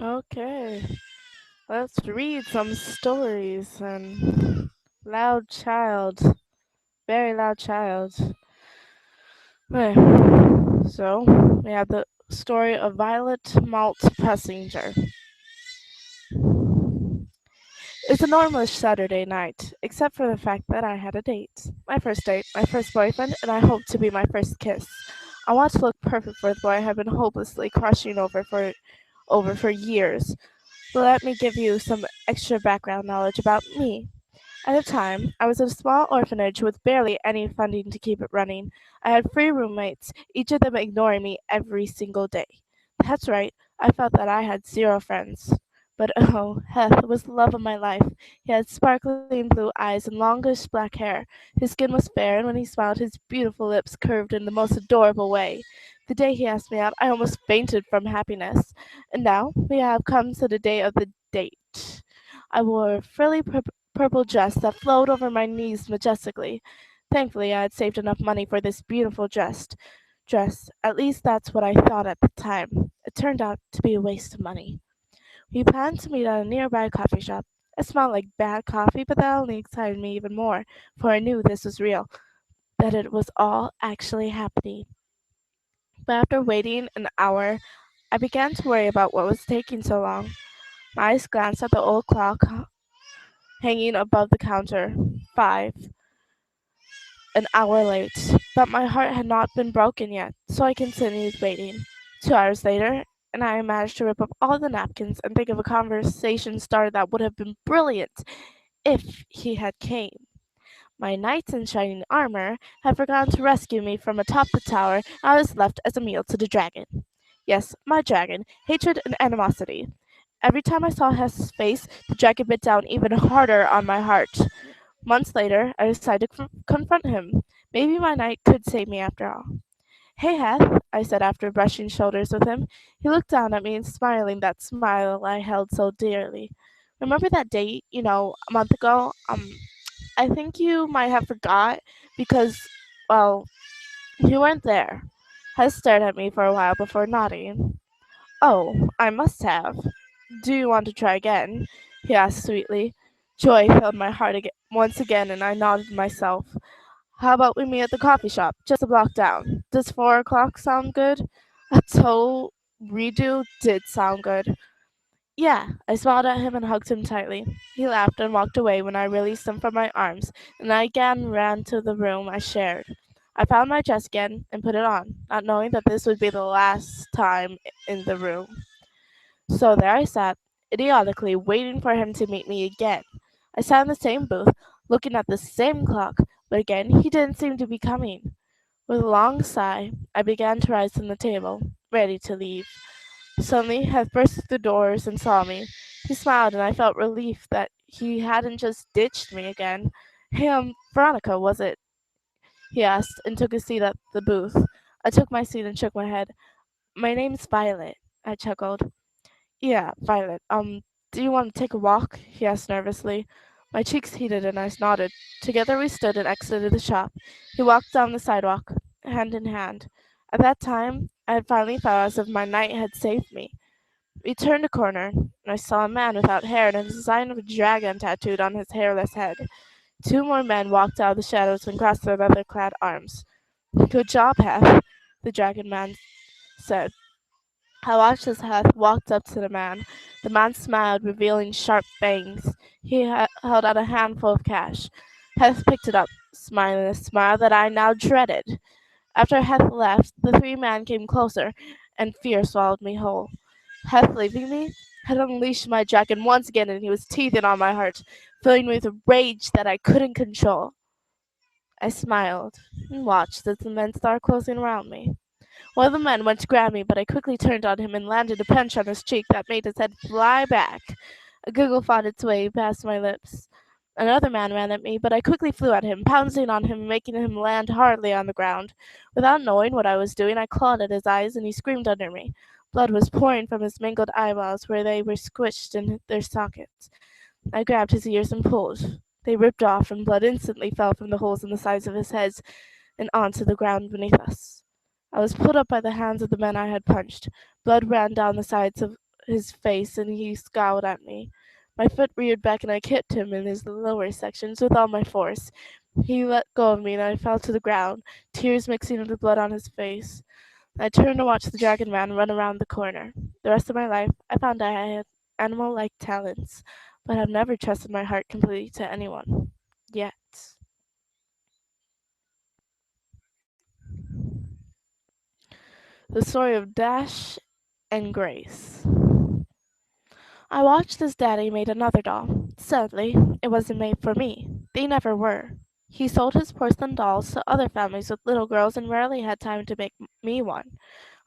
Okay, let's read some stories. And loud child, very loud child. Okay, so we have the story of Violet Malt Passenger. It's a normal Saturday night, except for the fact that I had a date. My first date, my first boyfriend, and I hoped to be my first kiss. I wanted to look perfect for the boy I had been hopelessly crushing over for years. But let me give you some extra background knowledge about me. At the time, I was in a small orphanage with barely any funding to keep it running. I had three roommates, each of them ignoring me every single day. That's right, I felt that I had zero friends. But oh, Heth was the love of my life. He had sparkling blue eyes and longish black hair. His skin was fair, and when he smiled, his beautiful lips curved in the most adorable way. The day he asked me out, I almost fainted from happiness. And now we have come to the day of the date. I wore a frilly purple dress that flowed over my knees majestically. Thankfully, I had saved enough money for this beautiful dress. At least that's what I thought at the time. It turned out to be a waste of money. We planned to meet at a nearby coffee shop. It smelled like bad coffee, but that only excited me even more, for I knew this was real, that it was all actually happening. But after waiting an hour, I began to worry about what was taking so long. My eyes glanced at the old clock hanging above the counter. 5, an hour late. But my heart had not been broken yet, so I continued waiting. 2 hours later, and I managed to rip up all the napkins and think of a conversation starter that would have been brilliant if he had came. My knights in shining armor had forgotten to rescue me from atop the tower, and I was left as a meal to the dragon. Yes, my dragon, hatred and animosity. Every time I saw Hess's face, the dragon bit down even harder on my heart. Months later, I decided to confront him. Maybe my knight could save me after all. Hey, Heth, I said after brushing shoulders with him. He looked down at me and smiling that smile I held so dearly. Remember that date, a month ago? I think you might have forgot because, well, you weren't there. Heth stared at me for a while before nodding. Oh, I must have. Do you want to try again? He asked sweetly. Joy filled my heart once again, and I nodded myself. How about we meet at the coffee shop, just a block down? Does 4 o'clock sound good? A total redo did sound good. Yeah, I smiled at him and hugged him tightly. He laughed and walked away when I released him from my arms, and I again ran to the room I shared. I found my dress again and put it on, not knowing that this would be the last time in the room. So there I sat, idiotically waiting for him to meet me again. I sat in the same booth, looking at the same clock, but again he didn't seem to be coming. With a long sigh, I began to rise from the table, ready to leave. Suddenly, Heth burst through the doors and saw me. He smiled, and I felt relief that he hadn't just ditched me again. Hey, Veronica, was it? He asked, and took a seat at the booth. I took my seat and shook my head. My name's Violet, I chuckled. Yeah, Violet. Do you want to take a walk? He asked nervously. My cheeks heated and I nodded. Together we stood and exited the shop. He walked down the sidewalk, hand in hand. At that time, I had finally felt as if my knight had saved me. We turned a corner, and I saw a man without hair and a design of a dragon tattooed on his hairless head. Two more men walked out of the shadows and crossed their leather-clad arms. Good job, Hef, the dragon man said. I watched as Heth walked up to the man. The man smiled, revealing sharp fangs. He held out a handful of cash. Heth picked it up, smiling a smile that I now dreaded. After Heth left, the three men came closer, and fear swallowed me whole. Heth leaving me had unleashed my dragon once again, and he was teething on my heart, filling me with a rage that I couldn't control. I smiled and watched as the men started closing around me. One of the men went to grab me, but I quickly turned on him and landed a punch on his cheek that made his head fly back. A giggle fought its way past my lips. Another man ran at me, but I quickly flew at him, pouncing on him and making him land hardly on the ground. Without knowing what I was doing, I clawed at his eyes and he screamed under me. Blood was pouring from his mangled eyeballs where they were squished in their sockets. I grabbed his ears and pulled. They ripped off, and blood instantly fell from the holes in the sides of his head and onto the ground beneath us. I was pulled up by the hands of the men I had punched. Blood ran down the sides of his face and he scowled at me. My foot reared back and I kicked him in his lower sections with all my force. He let go of me and I fell to the ground, tears mixing with the blood on his face. I turned to watch the dragon man run around the corner. The rest of my life, I found I had animal like talents, but have never trusted my heart completely to anyone. Yet. The story of Dash and Grace. I watched as Daddy made another doll. Sadly, it wasn't made for me. They never were. He sold his porcelain dolls to other families with little girls and rarely had time to make me one.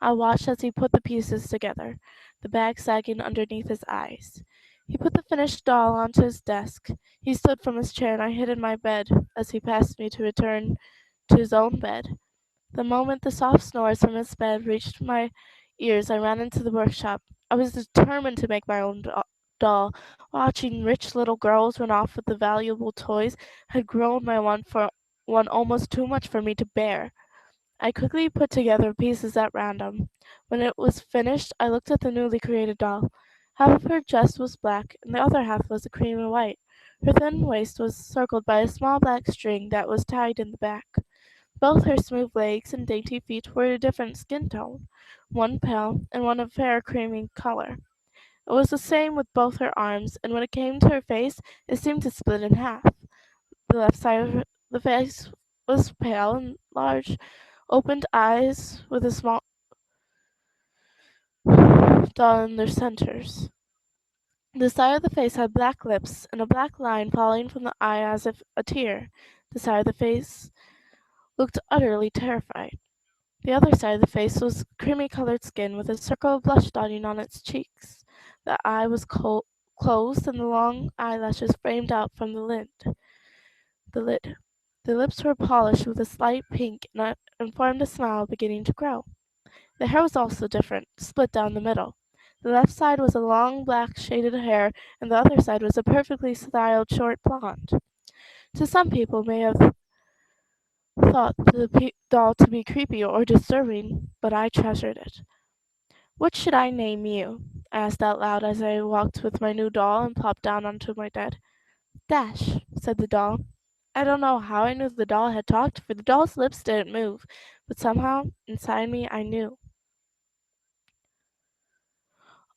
I watched as he put the pieces together, the bag sagging underneath his eyes. He put the finished doll onto his desk. He stood from his chair and I hid in my bed as he passed me to return to his own bed. The moment the soft snores from his bed reached my ears, I ran into the workshop. I was determined to make my own doll. Watching rich little girls run off with the valuable toys had grown my want for one almost too much for me to bear. I quickly put together pieces at random. When it was finished, I looked at the newly created doll. Half of her dress was black, and the other half was a cream and white. Her thin waist was circled by a small black string that was tied in the back. Both her smooth legs and dainty feet were a different skin tone, one pale and one a fair creamy color. It was the same with both her arms, and when it came to her face, it seemed to split in half. The left side of the face was pale and large, opened eyes with a small dot in their centers. The side of the face had black lips and a black line falling from the eye as if a tear. The side of the face looked utterly terrified. The other side of the face was creamy colored skin with a circle of blush dotting on its cheeks. The eye was closed and the long eyelashes framed out from the lid. The lips were polished with a slight pink and formed a smile beginning to grow. The hair was also different, split down the middle. The left side was a long black shaded hair and the other side was a perfectly styled short blonde. To some people may have thought the doll to be creepy or disturbing, but I treasured it. "What should I name you?" I asked out loud as I walked with my new doll and plopped down onto my bed. "Dash," said the doll. I don't know how I knew the doll had talked, for the doll's lips didn't move, but somehow, inside me, I knew.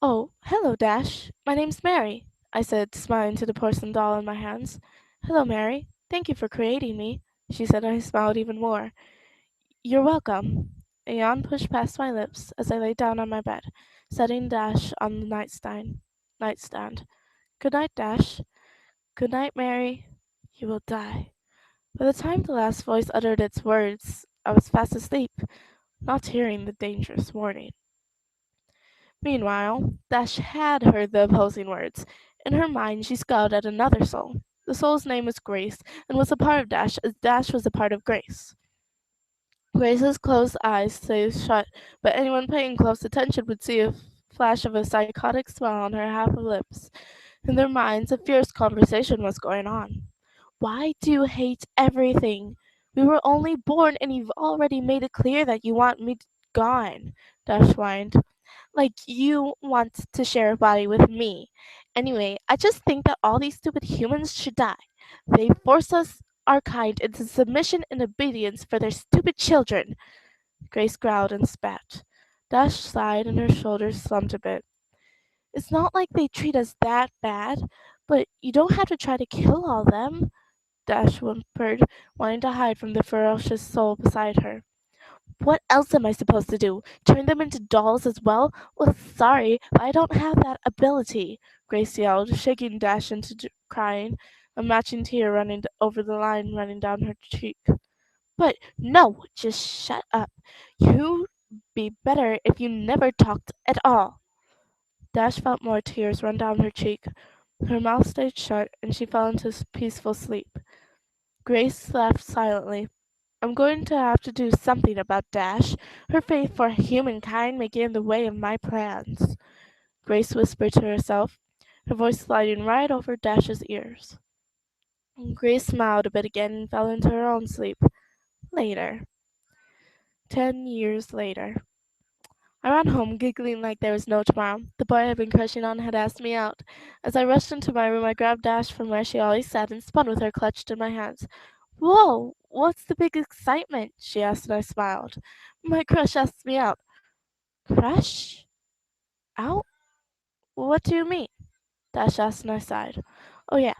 "Oh, hello, Dash. My name's Mary," I said, smiling to the porcelain doll in my hands. "Hello, Mary. Thank you for creating me," she said, and I smiled even more. "You're welcome." A yawn pushed past my lips as I lay down on my bed, setting Dash on the nightstand. "Good night, Dash." "Good night, Mary. You will die." By the time the last voice uttered its words, I was fast asleep, not hearing the dangerous warning. Meanwhile, Dash had heard the opposing words. In her mind, she scowled at another soul. The soul's name was Grace, and was a part of Dash, as Dash was a part of Grace. Grace's closed eyes stayed shut, but anyone paying close attention would see a flash of a psychotic smile on her half lips. In their minds, a fierce conversation was going on. "Why do you hate everything? We were only born, and you've already made it clear that you want me gone," Dash whined. "Like you want to share a body with me. Anyway, I just think that all these stupid humans should die. They force us, our kind, into submission and obedience for their stupid children." Grace growled and spat. Dash sighed and her shoulders slumped a bit. "It's not like they treat us that bad, but you don't have to try to kill all them," Dash whimpered, wanting to hide from the ferocious soul beside her. "What else am I supposed to do? Turn them into dolls as well? Well, sorry, but I don't have that ability," Grace yelled, shaking Dash into crying, a matching tear running over the line running down her cheek. "But no, just shut up. You'd be better if you never talked at all." Dash felt more tears run down her cheek. Her mouth stayed shut, and she fell into peaceful sleep. Grace laughed silently. "I'm going to have to do something about Dash. Her faith for humankind may get in the way of my plans," Grace whispered to herself, her voice sliding right over Dash's ears. Grace smiled a bit again and fell into her own sleep. Later. 10 years later. I ran home, giggling like there was no tomorrow. The boy I had been crushing on had asked me out. As I rushed into my room, I grabbed Dash from where she always sat and spun with her clutched in my hands. Whoa, what's the big excitement? She asked, and I smiled. My crush asked me out. Crush? Out? What do you mean? Dash asked, and I sighed. Oh, yeah.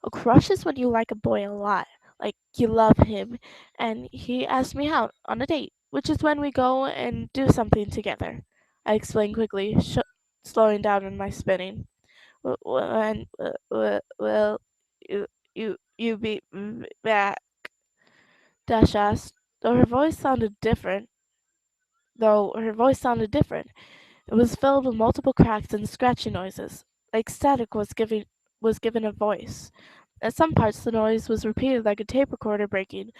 A crush is when you like a boy a lot. Like, you love him, and he asked me out on a date, which is when we go and do something together. I explained quickly, slowing down in my spinning. When, well, you be back? Dash asked, though her voice sounded different. Though her voice sounded different. It was filled with multiple cracks and scratchy noises, like static was given a voice. At some parts the noise was repeated like a tape recorder breaking,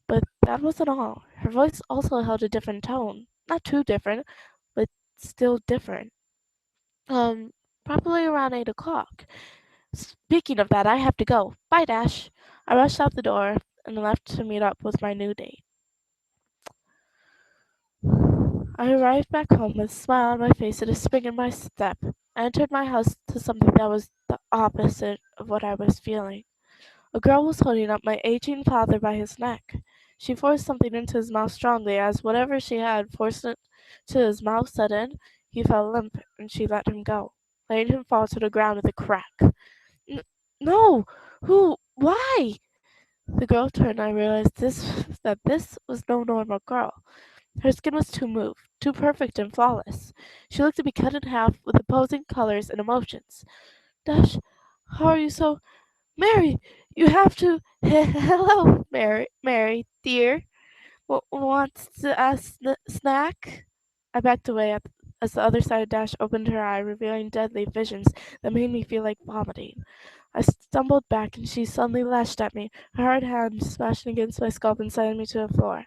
but that wasn't all. Her voice also held a different tone. Not too different, but still different. Um, Probably around 8 o'clock. Speaking of that, I have to go. Bye, Dash. I rushed out the door and left to meet up with my new date. I arrived back home with a smile on my face and a spring in my step. I entered my house to something that was the opposite of what I was feeling. A girl was holding up my aging father by his neck. She forced something into his mouth strongly, as whatever she had forced it to his mouth set in. He fell limp, and she let him go, letting him fall to the ground with a crack. No! Who? Why? The girl turned, and I realized that this was no normal girl. Her skin was too moved, too perfect and flawless. She looked to be cut in half with opposing colors and emotions. Dash, how are you so... Mary, you have to... Hello, Mary, dear. Wants a snack? I backed away as the other side of Dash opened her eye, revealing deadly visions that made me feel like vomiting. I stumbled back, and she suddenly lashed at me, her hard hand smashing against my scalp and sending me to the floor.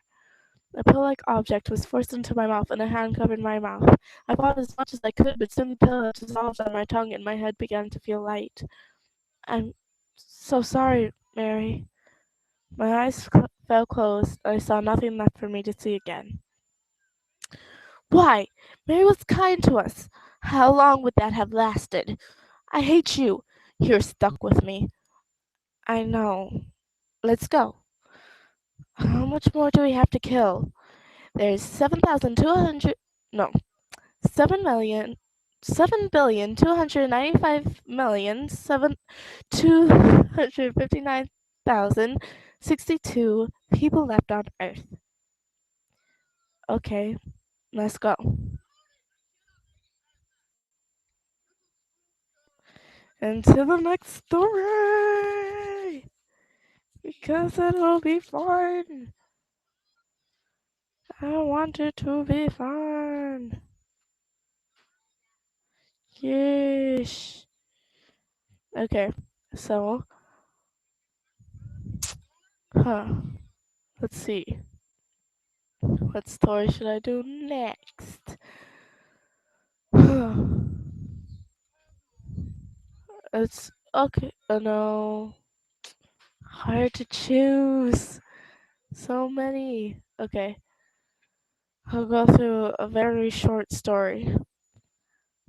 A pill-like object was forced into my mouth, and a hand covered my mouth. I fought as much as I could, but soon the pill had dissolved on my tongue, and my head began to feel light. I'm so sorry, Mary. My eyes fell closed, and I saw nothing left for me to see again. Why? Mary was kind to us. How long would that have lasted? I hate you. You're stuck with me. I know. Let's go. How much more do we have to kill? There's 7,200. No, 7,259,259,062 people left on Earth. Okay, let's go. Until the next story! Because it'll be fun! I want it to be fun! Yeesh! Okay, so, let's see. What story should I do next? It's okay. Oh no. Hard to choose. So many. Okay. I'll go through a very short story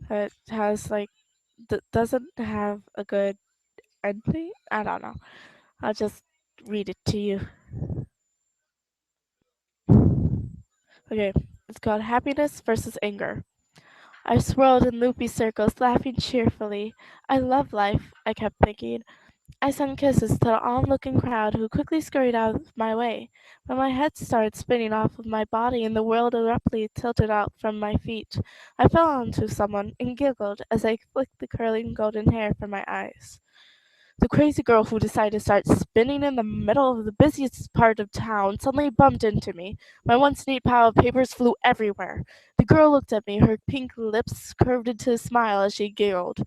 that has like doesn't have a good ending. I don't know. I'll just read it to you. Okay. It's called Happiness versus Anger. I swirled in loopy circles, laughing cheerfully. I love life, I kept thinking. I sent kisses to the onlooking crowd who quickly scurried out of my way, but my head started spinning off of my body and the world abruptly tilted out from my feet. I fell onto someone and giggled as I flicked the curling golden hair from my eyes. The crazy girl who decided to start spinning in the middle of the busiest part of town suddenly bumped into me. My once neat pile of papers flew everywhere. The girl looked at me, her pink lips curved into a smile as she giggled.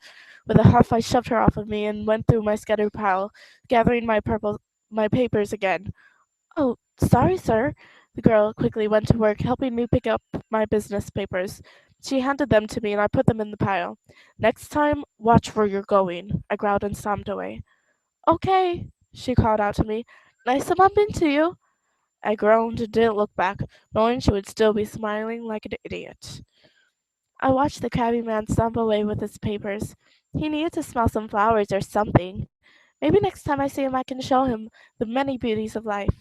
With a huff, I shoved her off of me and went through my scattered pile, gathering my papers again. Oh, sorry, sir. The girl quickly went to work, helping me pick up my business papers. She handed them to me, and I put them in the pile. Next time, watch where you're going, I growled and stomped away. Okay, she called out to me. Nice to bump into you. I groaned and didn't look back, knowing she would still be smiling like an idiot. I watched the cabby man stomp away with his papers. He needed to smell some flowers or something. Maybe next time I see him I can show him the many beauties of life.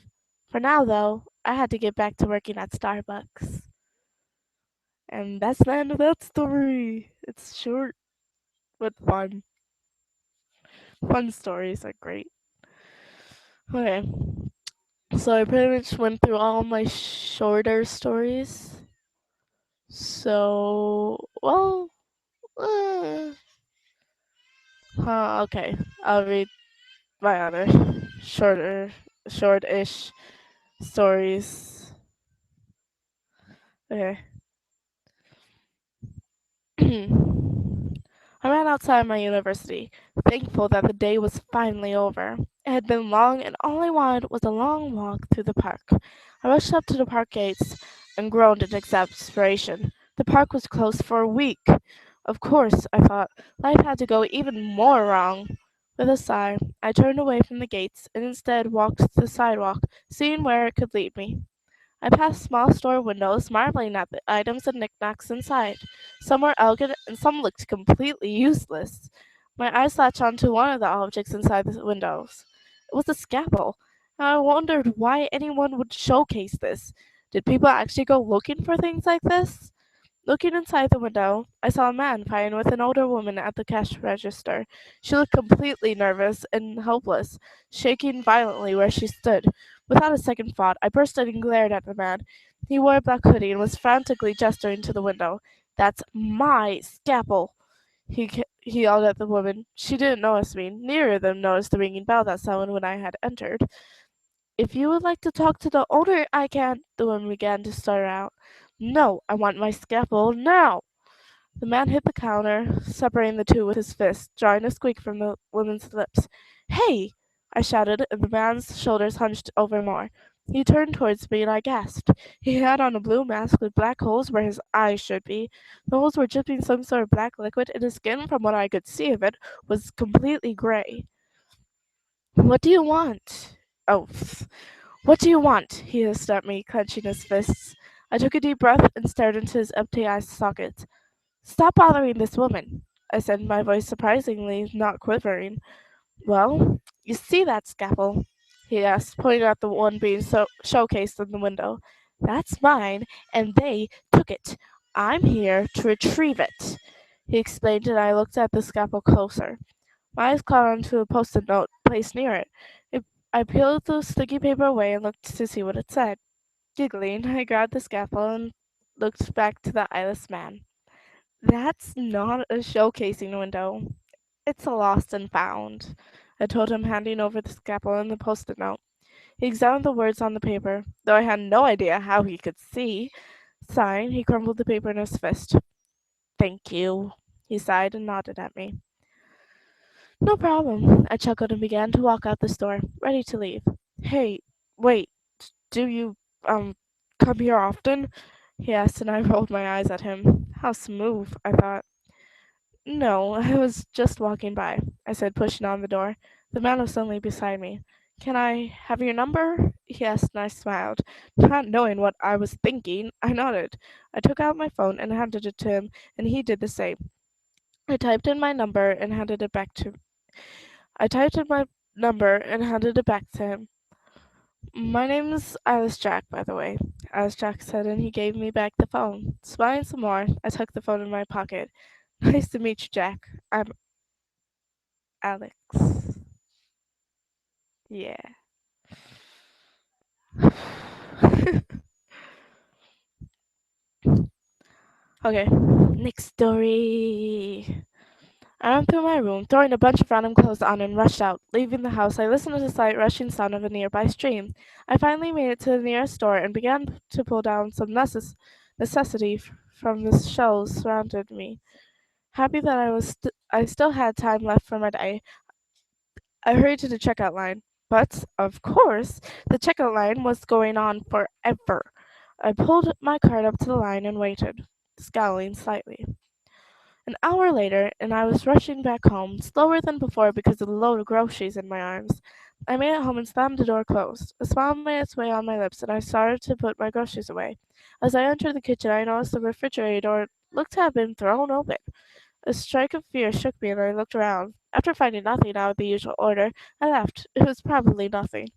For now, though, I had to get back to working at Starbucks. And that's the end of that story. It's short but fun. Fun stories are great. Okay, so I pretty much went through all my shorter stories. So, well, uh, okay. I'll read my other shorter, short-ish stories. Okay. I ran outside my university, thankful that the day was finally over. It had been long, and all I wanted was a long walk through the park. I rushed up to the park gates and groaned in exasperation. The park was closed for a week. Of course, I thought, life had to go even more wrong. With a sigh, I turned away from the gates and instead walked the sidewalk, seeing where it could lead me. I passed small store windows, marveling at the items and knickknacks inside. Some were elegant and some looked completely useless. My eyes latched onto one of the objects inside the windows. It was a scalpel, and I wondered why anyone would showcase this. Did people actually go looking for things like this? Looking inside the window, I saw a man fighting with an older woman at the cash register. She looked completely nervous and helpless, shaking violently where she stood. Without a second thought, I burst in and glared at the man. He wore a black hoodie and was frantically gesturing to the window. "That's my scalpel!" He yelled at the woman. She didn't notice me. Neither of them noticed the ringing bell that sounded when I had entered. "If you would like to talk to the owner, I can," the woman began to stutter out. "No, I want my scalpel now." The man hit the counter, separating the two with his fist, drawing a squeak from the woman's lips. "Hey!" I shouted, and the man's shoulders hunched over more. He turned towards me, and I gasped. He had on a blue mask with black holes where his eyes should be. The holes were dripping some sort of black liquid, and his skin, from what I could see of it, was completely gray. "What do you want?" "Oh, what do you want?" he hissed at me, clenching his fists. I took a deep breath and stared into his empty eye sockets. "Stop bothering this woman," I said, my voice surprisingly not quivering. "Well, you see that scalpel?" he asked, pointing at the one being showcased in the window. "That's mine, and they took it. I'm here to retrieve it," he explained, and I looked at the scalpel closer. My eyes caught onto a post-it note placed near it. I peeled the sticky paper away and looked to see what it said. Giggling, I grabbed the scalpel and looked back to the eyeless man. "That's not a showcasing window. It's a lost and found," I told him, handing over the scalpel and the post-it note. He examined the words on the paper, though I had no idea how he could see. Sighing, he crumpled the paper in his fist. "Thank you," he sighed and nodded at me. "No problem," I chuckled and began to walk out the store, ready to leave. "Hey, wait, do you, um, come here often?" he asked, and I rolled my eyes at him. How smooth, I thought. "No, I was just walking by," I said, pushing on the door. The man was suddenly beside me. "Can I have your number?" he asked, and I smiled. Not knowing what I was thinking, I nodded. I took out my phone and handed it to him, and he did the same. I typed in my number and handed it back to I typed in my number and handed it back to him. "My name's Alice Jack, by the way," Alice Jack said, and he gave me back the phone. Smiling some more, I tucked the phone in my pocket. "Nice to meet you, Jack. I'm Alex." Yeah. Okay, next story. I ran through my room, throwing a bunch of random clothes on, and rushed out. Leaving the house, I listened to the slight rushing sound of a nearby stream. I finally made it to the nearest store and began to pull down some necessity from the shelves surrounded me. Happy that I still had time left for my day, I hurried to the checkout line. But, of course, the checkout line was going on forever. I pulled my cart up to the line and waited, scowling slightly. An hour later, and I was rushing back home, slower than before because of the load of groceries in my arms. I made it home and slammed the door closed. A smile made its way on my lips, and I started to put my groceries away. As I entered the kitchen, I noticed the refrigerator door looked to have been thrown open. A strike of fear shook me, and I looked around. After finding nothing out of the usual order, I left. It was probably nothing.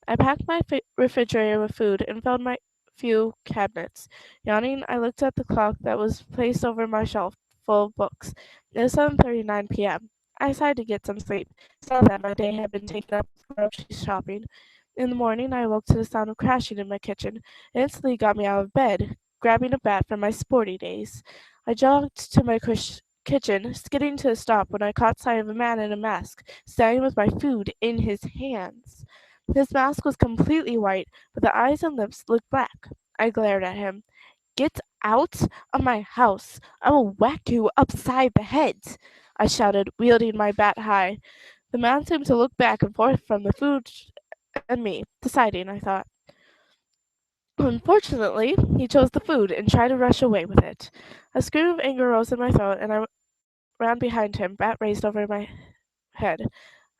I packed my refrigerator with food and filled my few cabinets. Yawning, I looked at the clock that was placed over my shelf full of books. It was 7:39 p.m. I decided to get some sleep, so that my day had been taken up with grocery shopping. In the morning, I awoke to the sound of crashing in my kitchen. It instantly got me out of bed, grabbing a bat from my sporty days. I jogged to my kitchen, skidding to a stop when I caught sight of a man in a mask, standing with my food in his hands. His mask was completely white, but the eyes and lips looked black. I glared at him. "Get out of my house! I will whack you upside the head!" I shouted, wielding my bat high. The man seemed to look back and forth from the food and me, deciding, I thought. Unfortunately, he chose the food and tried to rush away with it. A scream of anger rose in my throat, and I ran behind him, bat raised over my head.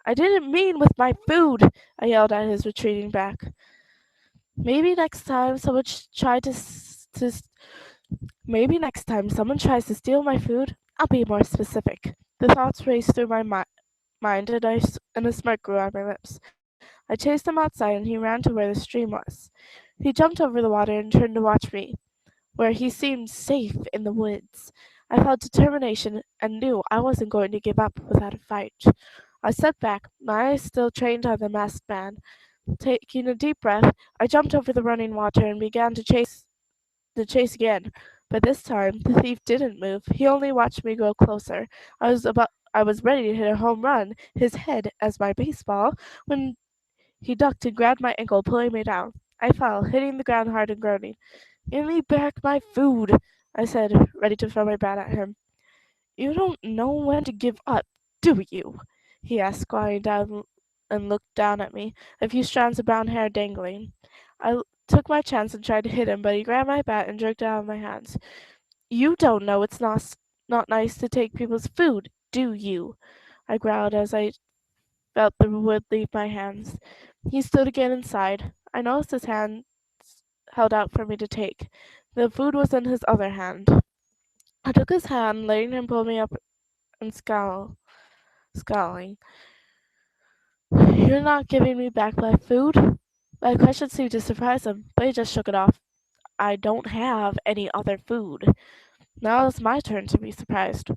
"I didn't mean with my food!" I yelled at his retreating back. Maybe next time someone try to, maybe next time someone tries to steal my food, I'll be more specific. The thoughts raced through my mind, and a smirk grew on my lips. I chased him outside, and he ran to where the stream was. He jumped over the water and turned to watch me, where he seemed safe in the woods. I felt determination and knew I wasn't going to give up without a fight. I stepped back, my eyes still trained on the masked man. Taking a deep breath, I jumped over the running water and began to chase again. But this time the thief didn't move. He only watched me go closer. I was ready to hit a home run, his head as my baseball, when he ducked and grabbed my ankle, pulling me down. I fell, hitting the ground hard and groaning. "Give me back my food," I said, ready to throw my bat at him. "You don't know when to give up, do you?" he asked, squatting down and looked down at me, a few strands of brown hair dangling. I took my chance and tried to hit him, but he grabbed my bat and jerked it out of my hands. "You don't know it's not nice to take people's food, do you?" I growled as I felt the wood leave my hands. He stood again inside. I noticed his hands held out for me to take. The food was in his other hand. I took his hand, letting him pull me up and scowling. "You're not giving me back my food?" My question seemed to surprise him, but he just shook it off. "I don't have any other food." Now it's my turn to be surprised.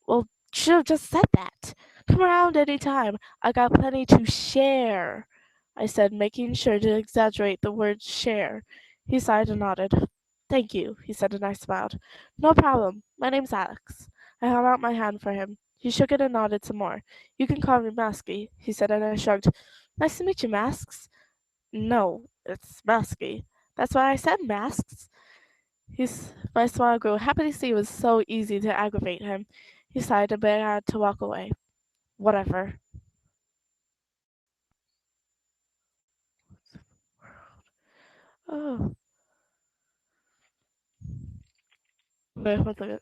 "Well, should have just said that. Come around any time. I got plenty to share," I said, making sure to exaggerate the word share. He sighed and nodded. "Thank you," he said, and I smiled. "No problem. My name's Alex." I held out my hand for him. He shook it and nodded some more. "You can call me Masky," he said, and I shrugged. "Nice to meet you, Masks." "No, it's Masky." "That's why I said Masks." My smile grew. Happy to see it was so easy to aggravate him. He sighed and began to walk away. Whatever. Oh, wait, one second.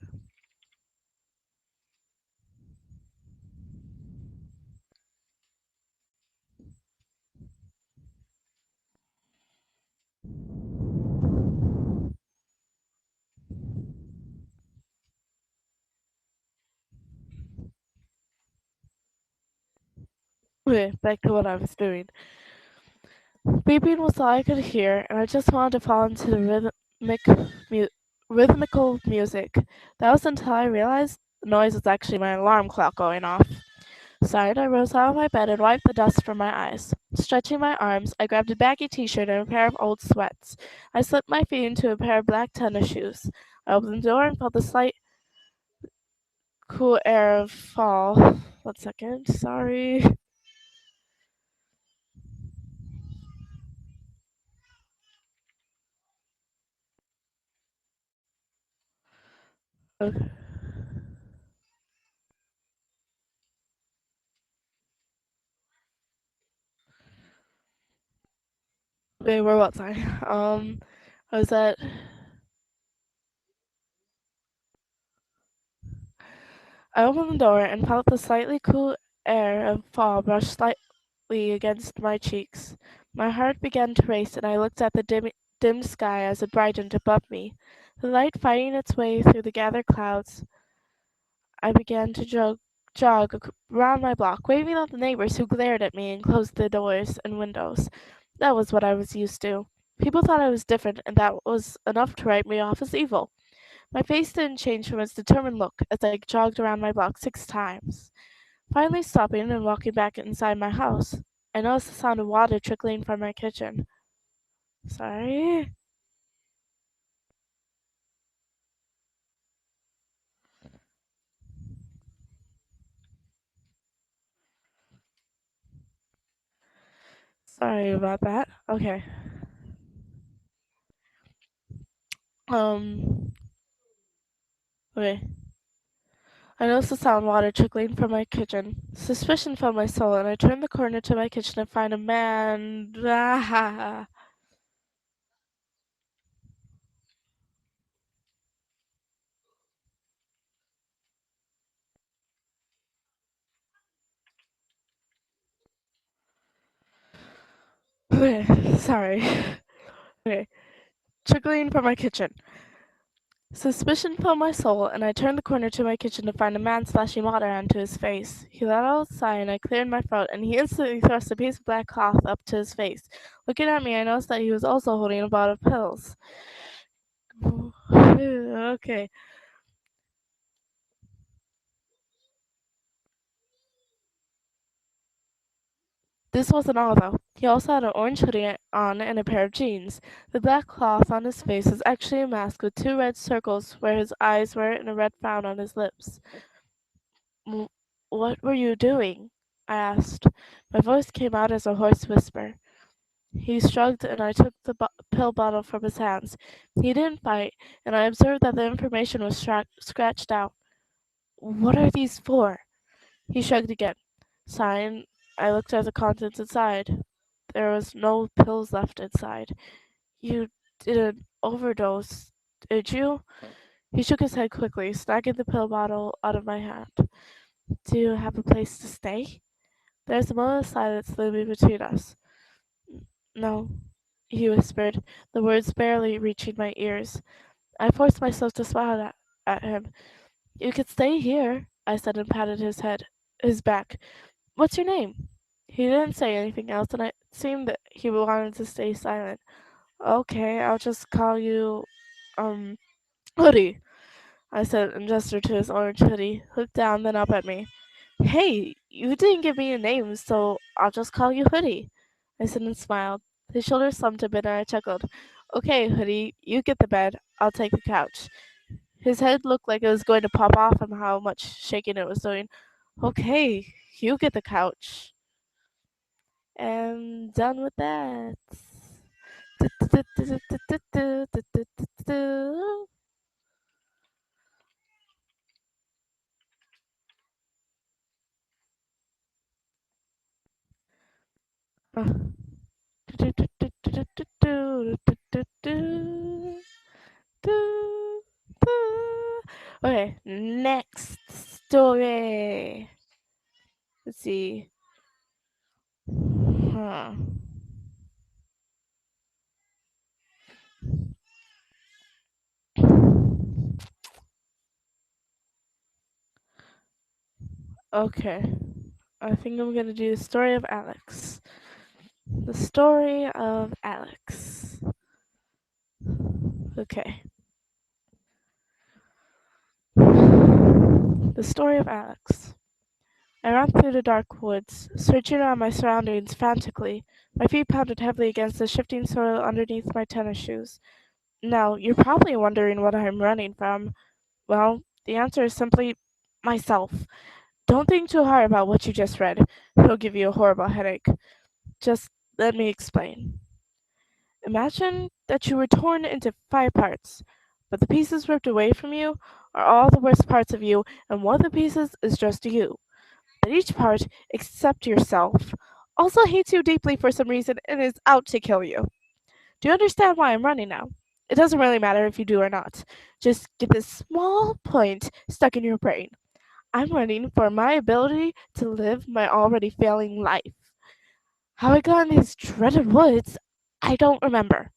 Okay, back to what I was doing. Beeping was all I could hear, and I just wanted to fall into the mu- rhythmical music. That was until I realized the noise was actually my alarm clock going off. Sighed, I rose out of my bed and wiped the dust from my eyes. Stretching my arms, I grabbed a baggy t-shirt and a pair of old sweats. I slipped my feet into a pair of black tennis shoes. I opened the door and felt the slight, cool air of fall. 1 second, sorry. Okay, where was I? I was at I opened the door and felt the slightly cool air of fall brush slightly against my cheeks. My heart began to race, and I looked at the dim sky as it brightened above me. The light fighting its way through the gathered clouds, I began to jog around my block, waving at the neighbors who glared at me and closed the doors and windows. That was what I was used to. People thought I was different, and that was enough to write me off as evil. My face didn't change from its determined look as I jogged around my block 6 times. Finally stopping and walking back inside my house, I noticed the sound of water trickling from my kitchen. Sorry? Sorry about that. Okay. Um, okay. I noticed the sound of water trickling from my kitchen. Suspicion filled my soul, and I turned the corner to my kitchen to find a man. Okay, sorry. Okay. Trickling from my kitchen. Suspicion filled my soul, and I turned the corner to my kitchen to find a man splashing water onto his face. He let out a sigh, and I cleared my throat, and he instantly thrust a piece of black cloth up to his face. Looking at me, I noticed that he was also holding a bottle of pills. Okay. This wasn't all, though. He also had an orange hoodie on and a pair of jeans. The black cloth on his face was actually a mask with 2 red circles where his eyes were and a red frown on his lips. "W- What were you doing?" I asked. My voice came out as a hoarse whisper. He shrugged, and I took the pill bottle from his hands. He didn't fight, and I observed that the information was scratched out. "What are these for?" He shrugged again. Sighing, I looked at the contents inside. There was no pills left inside. "You didn't overdose, did you?" He shook his head quickly, snatching the pill bottle out of my hand. "Do you have a place to stay?" There was a moment of silence looming between us. "No," he whispered, the words barely reaching my ears. I forced myself to smile at him. "You could stay here," I said, and patted his back. "What's your name?" He didn't say anything else, and it seemed that he wanted to stay silent. "Okay, I'll just call you, um, Hoodie," I said, and gestured to his orange hoodie, looked down, then up at me. "Hey, you didn't give me a name, so I'll just call you Hoodie," I said and smiled. His shoulders slumped a bit, and I chuckled. "Okay, Hoodie, you get the bed. I'll take the couch." His head looked like it was going to pop off from how much shaking it was doing. "Okay, you get the couch." And done with that. Okay, next story. Let's see. Huh. Okay, I think I'm gonna do the story of Alex. The story of Alex. Okay. The story of Alex. I ran through the dark woods, searching around my surroundings frantically. My feet pounded heavily against the shifting soil underneath my tennis shoes. Now, you're probably wondering what I'm running from. Well, the answer is simply myself. Don't think too hard about what you just read. It'll give you a horrible headache. Just let me explain. Imagine that you were torn into 5 parts, but the pieces ripped away from you are all the worst parts of you, and one of the pieces is just you. But each part, except yourself, also hates you deeply for some reason and is out to kill you. Do you understand why I'm running now? It doesn't really matter if you do or not. Just get this small point stuck in your brain. I'm running for my ability to live my already failing life. How I got in these dreaded woods, I don't remember.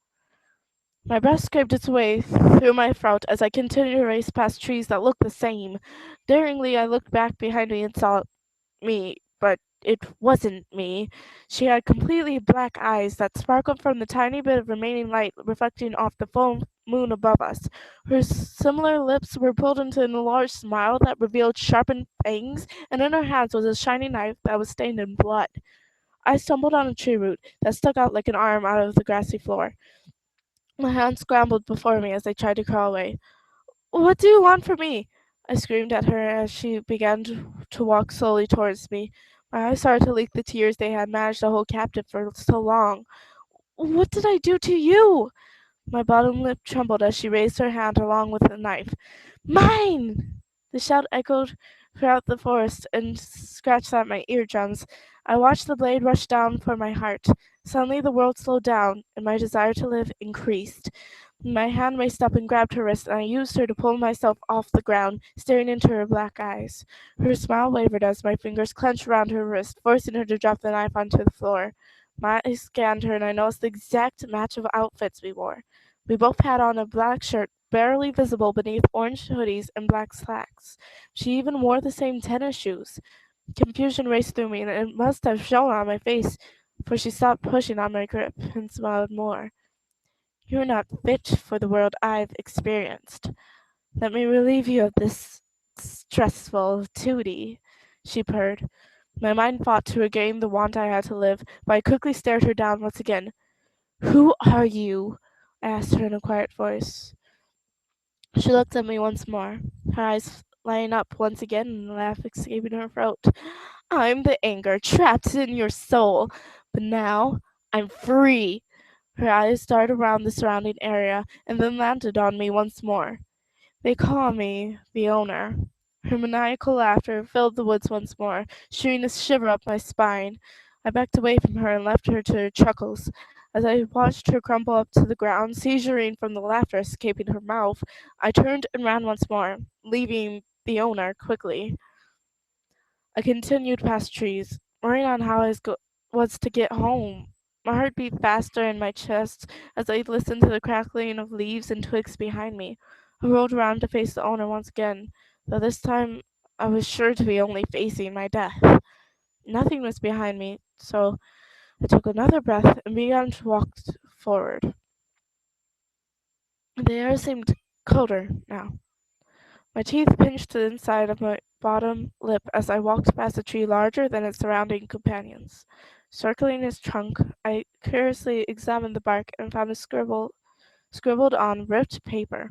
My breath scraped its way through my throat as I continued to race past trees that looked the same. Daringly, I looked back behind me and saw me, but it wasn't me. She had completely black eyes that sparkled from the tiny bit of remaining light reflecting off the full moon above us. Her similar lips were pulled into a large smile that revealed sharpened fangs, and in her hands was a shiny knife that was stained in blood. I stumbled on a tree root that stuck out like an arm out of the grassy floor. My hands scrambled before me as I tried to crawl away. What do you want from me? I screamed at her as she began to walk slowly towards me. My eyes started to leak the tears they had managed to hold captive for so long. What did I do to you? My bottom lip trembled as she raised her hand along with the knife. Mine! The shout echoed throughout the forest and scratched at my eardrums. I watched the blade rush down for my heart. Suddenly the world slowed down, and my desire to live increased. My hand raced up and grabbed her wrist, and I used her to pull myself off the ground, staring into her black eyes. Her smile wavered as my fingers clenched around her wrist, forcing her to drop the knife onto the floor. My eyes scanned her, and I noticed the exact match of outfits we wore. We both had on a black shirt, barely visible beneath orange hoodies and black slacks. She even wore the same tennis shoes. Confusion raced through me, and it must have shown on my face, for she stopped pushing on my grip and smiled more. You're not fit for the world I've experienced. Let me relieve you of this stressful duty, she purred. My mind fought to regain the want I had to live, but I quickly stared her down once again. Who are you? I asked her in a quiet voice. She looked at me once more, her eyes lighting up once again and a laugh escaping her throat. I'm the anger trapped in your soul, but now I'm free. Her eyes darted around the surrounding area and then landed on me once more. They call me the owner. Her maniacal laughter filled the woods once more, shooting a shiver up my spine. I backed away from her and left her to her chuckles. As I watched her crumple up to the ground, seizuring from the laughter escaping her mouth, I turned and ran once more, leaving the owner quickly. I continued past trees, worrying on how was to get home. My heart beat faster in my chest as I listened to the crackling of leaves and twigs behind me. I rolled around to face the owner once again, though this time I was sure to be only facing my death. Nothing was behind me, so I took another breath and began to walk forward. The air seemed colder now. My teeth pinched the inside of my bottom lip as I walked past a tree larger than its surrounding companions. Circling its trunk, I curiously examined the bark and found a scribbled on ripped paper.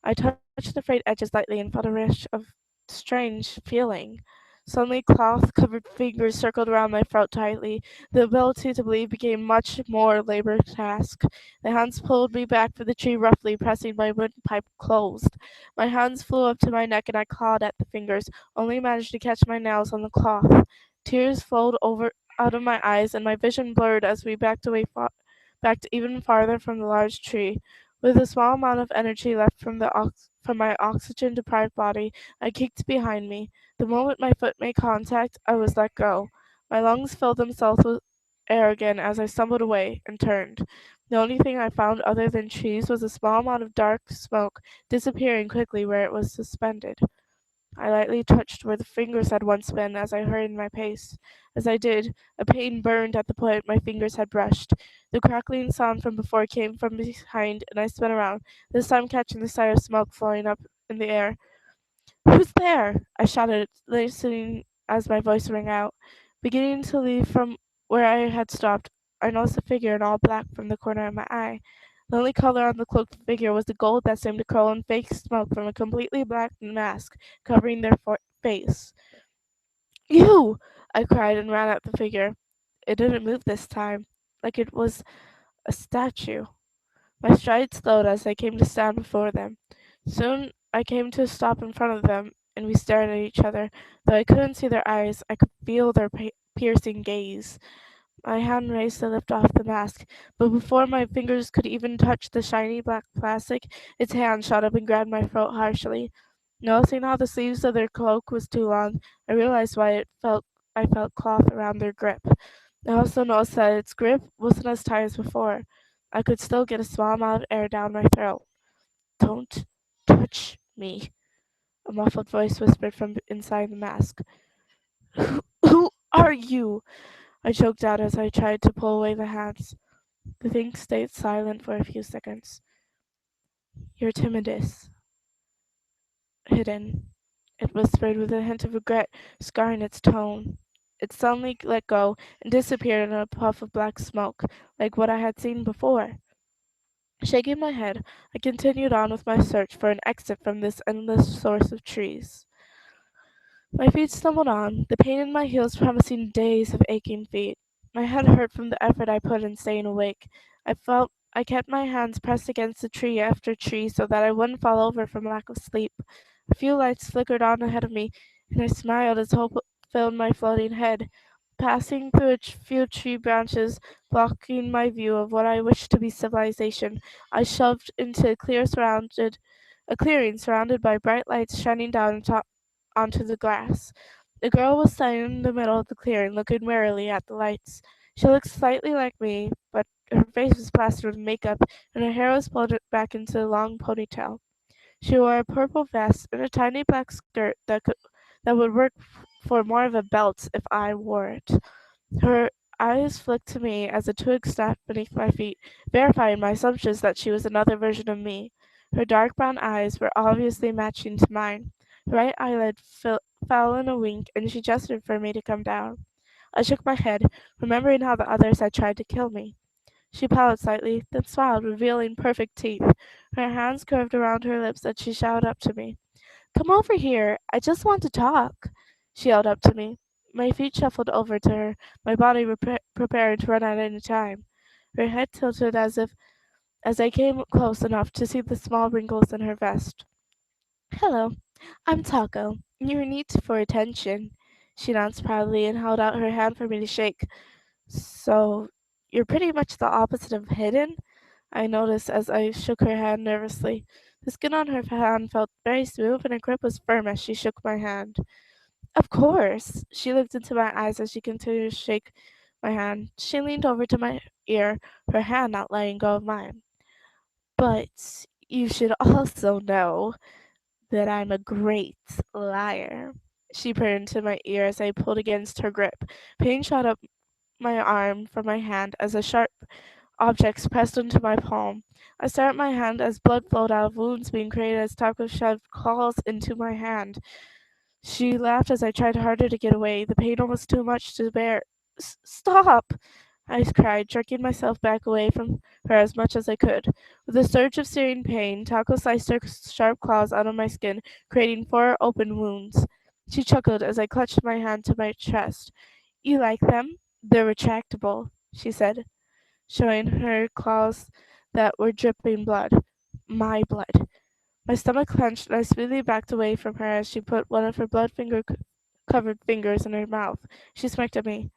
I touched the frayed edges lightly and felt a rush of strange feeling. Suddenly, cloth-covered fingers circled around my throat tightly. The ability to breathe became much more laborious task. The hands pulled me back from the tree roughly, pressing my windpipe closed. My hands flew up to my neck and I clawed at the fingers, only managed to catch my nails on the cloth. Tears flowed over out of my eyes, and my vision blurred as we backed even farther from the large tree. With a small amount of energy left from my oxygen-deprived body, I kicked behind me. The moment my foot made contact, I was let go. My lungs filled themselves with air again as I stumbled away and turned. The only thing I found other than trees was a small amount of dark smoke, disappearing quickly where it was suspended. I lightly touched where the fingers had once been as I hurried my pace. As I did, a pain burned at the point my fingers had brushed. The crackling sound from before came from behind, and I spun around, this time catching the sight of smoke floating up in the air. Who's there? I shouted, listening as my voice rang out. Beginning to leave from where I had stopped, I noticed a figure in all black from the corner of my eye. The only color on the cloaked figure was the gold that seemed to curl in fake smoke from a completely black mask covering their face. You! I cried and ran at the figure. It didn't move this time, like it was a statue. My stride slowed as I came to stand before them. Soon I came to a stop in front of them, and we stared at each other. Though I couldn't see their eyes, I could feel their piercing gaze. My hand raised to lift off the mask, but before my fingers could even touch the shiny black plastic, its hand shot up and grabbed my throat harshly. Noticing how the sleeves of their cloak was too long, I realized why I felt cloth around their grip. I also noticed that its grip wasn't as tight as before. I could still get a small amount of air down my throat. Don't touch me, a muffled voice whispered from inside the mask. Who are you? I choked out as I tried to pull away the hands. The thing stayed silent for a few seconds. Your timidness, hidden, it whispered with a hint of regret scarring its tone. It suddenly let go and disappeared in a puff of black smoke, like what I had seen before. Shaking my head, I continued on with my search for an exit from this endless source of trees. My feet stumbled on, the pain in my heels promising days of aching feet. My head hurt from the effort I put in staying awake. I kept my hands pressed against the tree after tree so that I wouldn't fall over from lack of sleep. A few lights flickered on ahead of me, and I smiled as hope filled my floating head. Passing through few tree branches, blocking my view of what I wished to be civilization, I shoved into a clearing surrounded by bright lights shining down onto the grass. The girl was standing in the middle of the clearing, looking warily at the lights. She looked slightly like me, but her face was plastered with makeup, and her hair was pulled back into a long ponytail. She wore a purple vest and a tiny black skirt that would work for more of a belt if I wore it. Her eyes flicked to me as a twig snapped beneath my feet, verifying my assumptions that she was another version of me. Her dark brown eyes were obviously matching to mine. Her right eyelid fell in a wink, and she gestured for me to come down. I shook my head, remembering how the others had tried to kill me. She pouted slightly, then smiled, revealing perfect teeth. Her hands curved around her lips as she shouted up to me. Come over here. I just want to talk. She yelled up to me. My feet shuffled over to her, my body preparing to run at any time. Her head tilted as I came close enough to see the small wrinkles in her vest. Hello, I'm Taco. Your need for attention. She announced proudly and held out her hand for me to shake. So, you're pretty much the opposite of hidden? I noticed as I shook her hand nervously. The skin on her hand felt very smooth and her grip was firm as she shook my hand. Of course. She looked into my eyes as she continued to shake my hand. She leaned over to my ear, her hand not letting go of mine. But you should also know that I'm a great liar. She purred into my ear as I pulled against her grip. Pain shot up my arm from my hand as a sharp object pressed into my palm. I stared at my hand as blood flowed out of wounds being created as Taco shoved claws into my hand. She laughed as I tried harder to get away. The pain was too much to bear. Stop! I cried, jerking myself back away from her as much as I could. With a surge of searing pain, Taco sliced her sharp claws out of my skin, creating 4 open wounds. She chuckled as I clutched my hand to my chest. You like them? They're retractable, she said, showing her claws that were dripping blood. My blood. My stomach clenched and I speedily backed away from her as she put one of her covered fingers in her mouth. She smirked at me.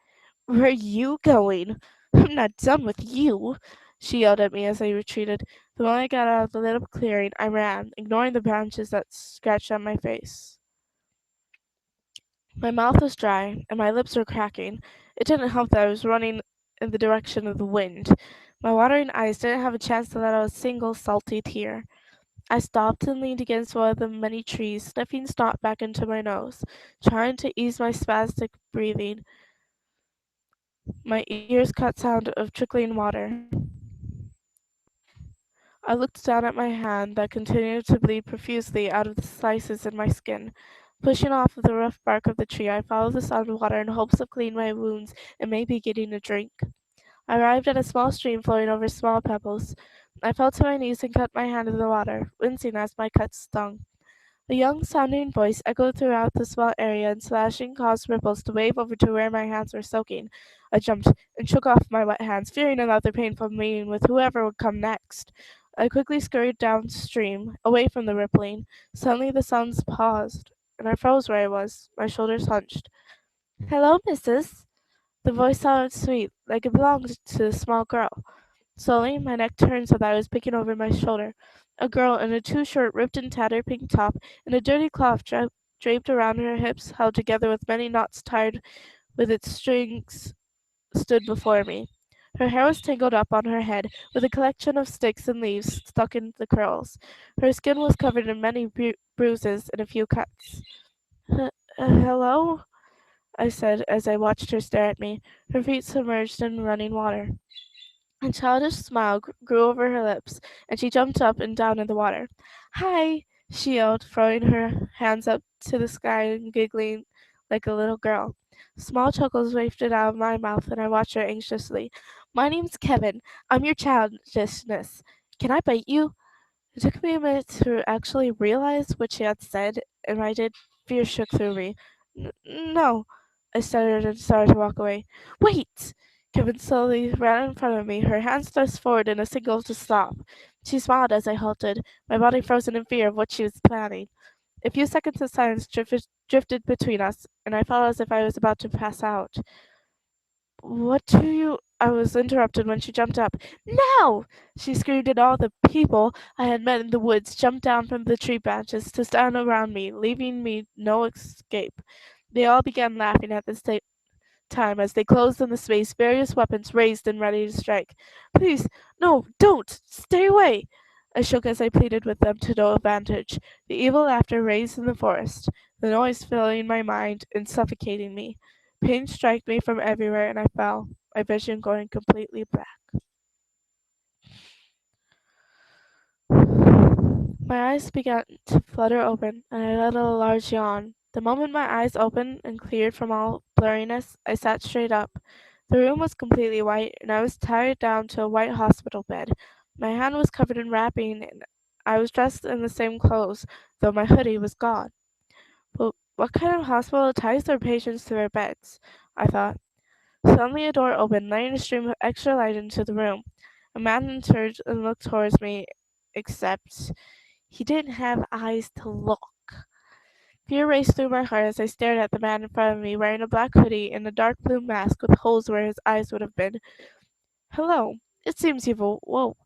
Where are you going? I'm not done with you. She yelled at me as I retreated. The moment I got out of the lit up clearing, I ran, ignoring the branches that scratched at my face. My mouth was dry, and my lips were cracking. It didn't help that I was running in the direction of the wind. My watering eyes didn't have a chance to let out a single salty tear. I stopped and leaned against one of the many trees, sniffing snot back into my nose, trying to ease my spastic breathing. My ears caught sound of trickling water. I looked down at my hand that continued to bleed profusely out of the slices in my skin. Pushing off the rough bark of the tree, I followed the sound of water in hopes of cleaning my wounds and maybe getting a drink. I arrived at a small stream flowing over small pebbles. I fell to my knees and cut my hand in the water, wincing as my cut stung. A young sounding voice echoed throughout the small area, and splashing caused ripples to wave over to where my hands were soaking. I jumped and shook off my wet hands, fearing another painful meeting with whoever would come next. I quickly scurried downstream, away from the rippling. Suddenly the sounds paused, and I froze where I was, my shoulders hunched. Hello, missus. The voice sounded sweet, like it belonged to a small girl. Slowly, my neck turned so that I was peeking over my shoulder. A girl in a too short, ripped and tattered pink top and a dirty cloth draped around her hips, held together with many knots tied with its strings, stood before me. Her hair was tangled up on her head, with a collection of sticks and leaves stuck in the curls. Her skin was covered in many bruises and a few cuts. Hello? I said as I watched her stare at me, her feet submerged in running water. A childish smile grew over her lips, and she jumped up and down in the water. Hi, she yelled, throwing her hands up to the sky and giggling like a little girl. Small chuckles wafted out of my mouth, and I watched her anxiously. My name's Kevin. I'm your childishness. Can I bite you? It took me a minute to actually realize what she had said, and my dead fear shook through me. No, I stuttered and started to walk away. Wait! Kevin slowly ran in front of me, her hands thrust forward in a signal to stop. She smiled as I halted, my body frozen in fear of what she was planning. A few seconds of silence drifted between us, and I felt as if I was about to pass out. What do you? I was interrupted when she jumped up. Now! She screamed, and all the people I had met in the woods jumped down from the tree branches to stand around me, leaving me no escape. They all began laughing at the same time as they closed in the space, various weapons raised and ready to strike. Please, no, don't! Stay away! I shook as I pleaded with them to no advantage. The evil laughter raised in the forest, the noise filling my mind and suffocating me. Pain struck me from everywhere and I fell, my vision going completely black. My eyes began to flutter open, and I let out a large yawn. The moment my eyes opened and cleared from all blurriness, I sat straight up. The room was completely white, and I was tied down to a white hospital bed. My hand was covered in wrapping, and I was dressed in the same clothes, though my hoodie was gone. But what kind of hospital ties their patients to their beds? I thought. Suddenly a door opened, letting a stream of extra light into the room. A man entered and looked towards me, except he didn't have eyes to look. Fear raced through my heart as I stared at the man in front of me, wearing a black hoodie and a dark blue mask with holes where his eyes would have been. Hello. It seems you've awoke,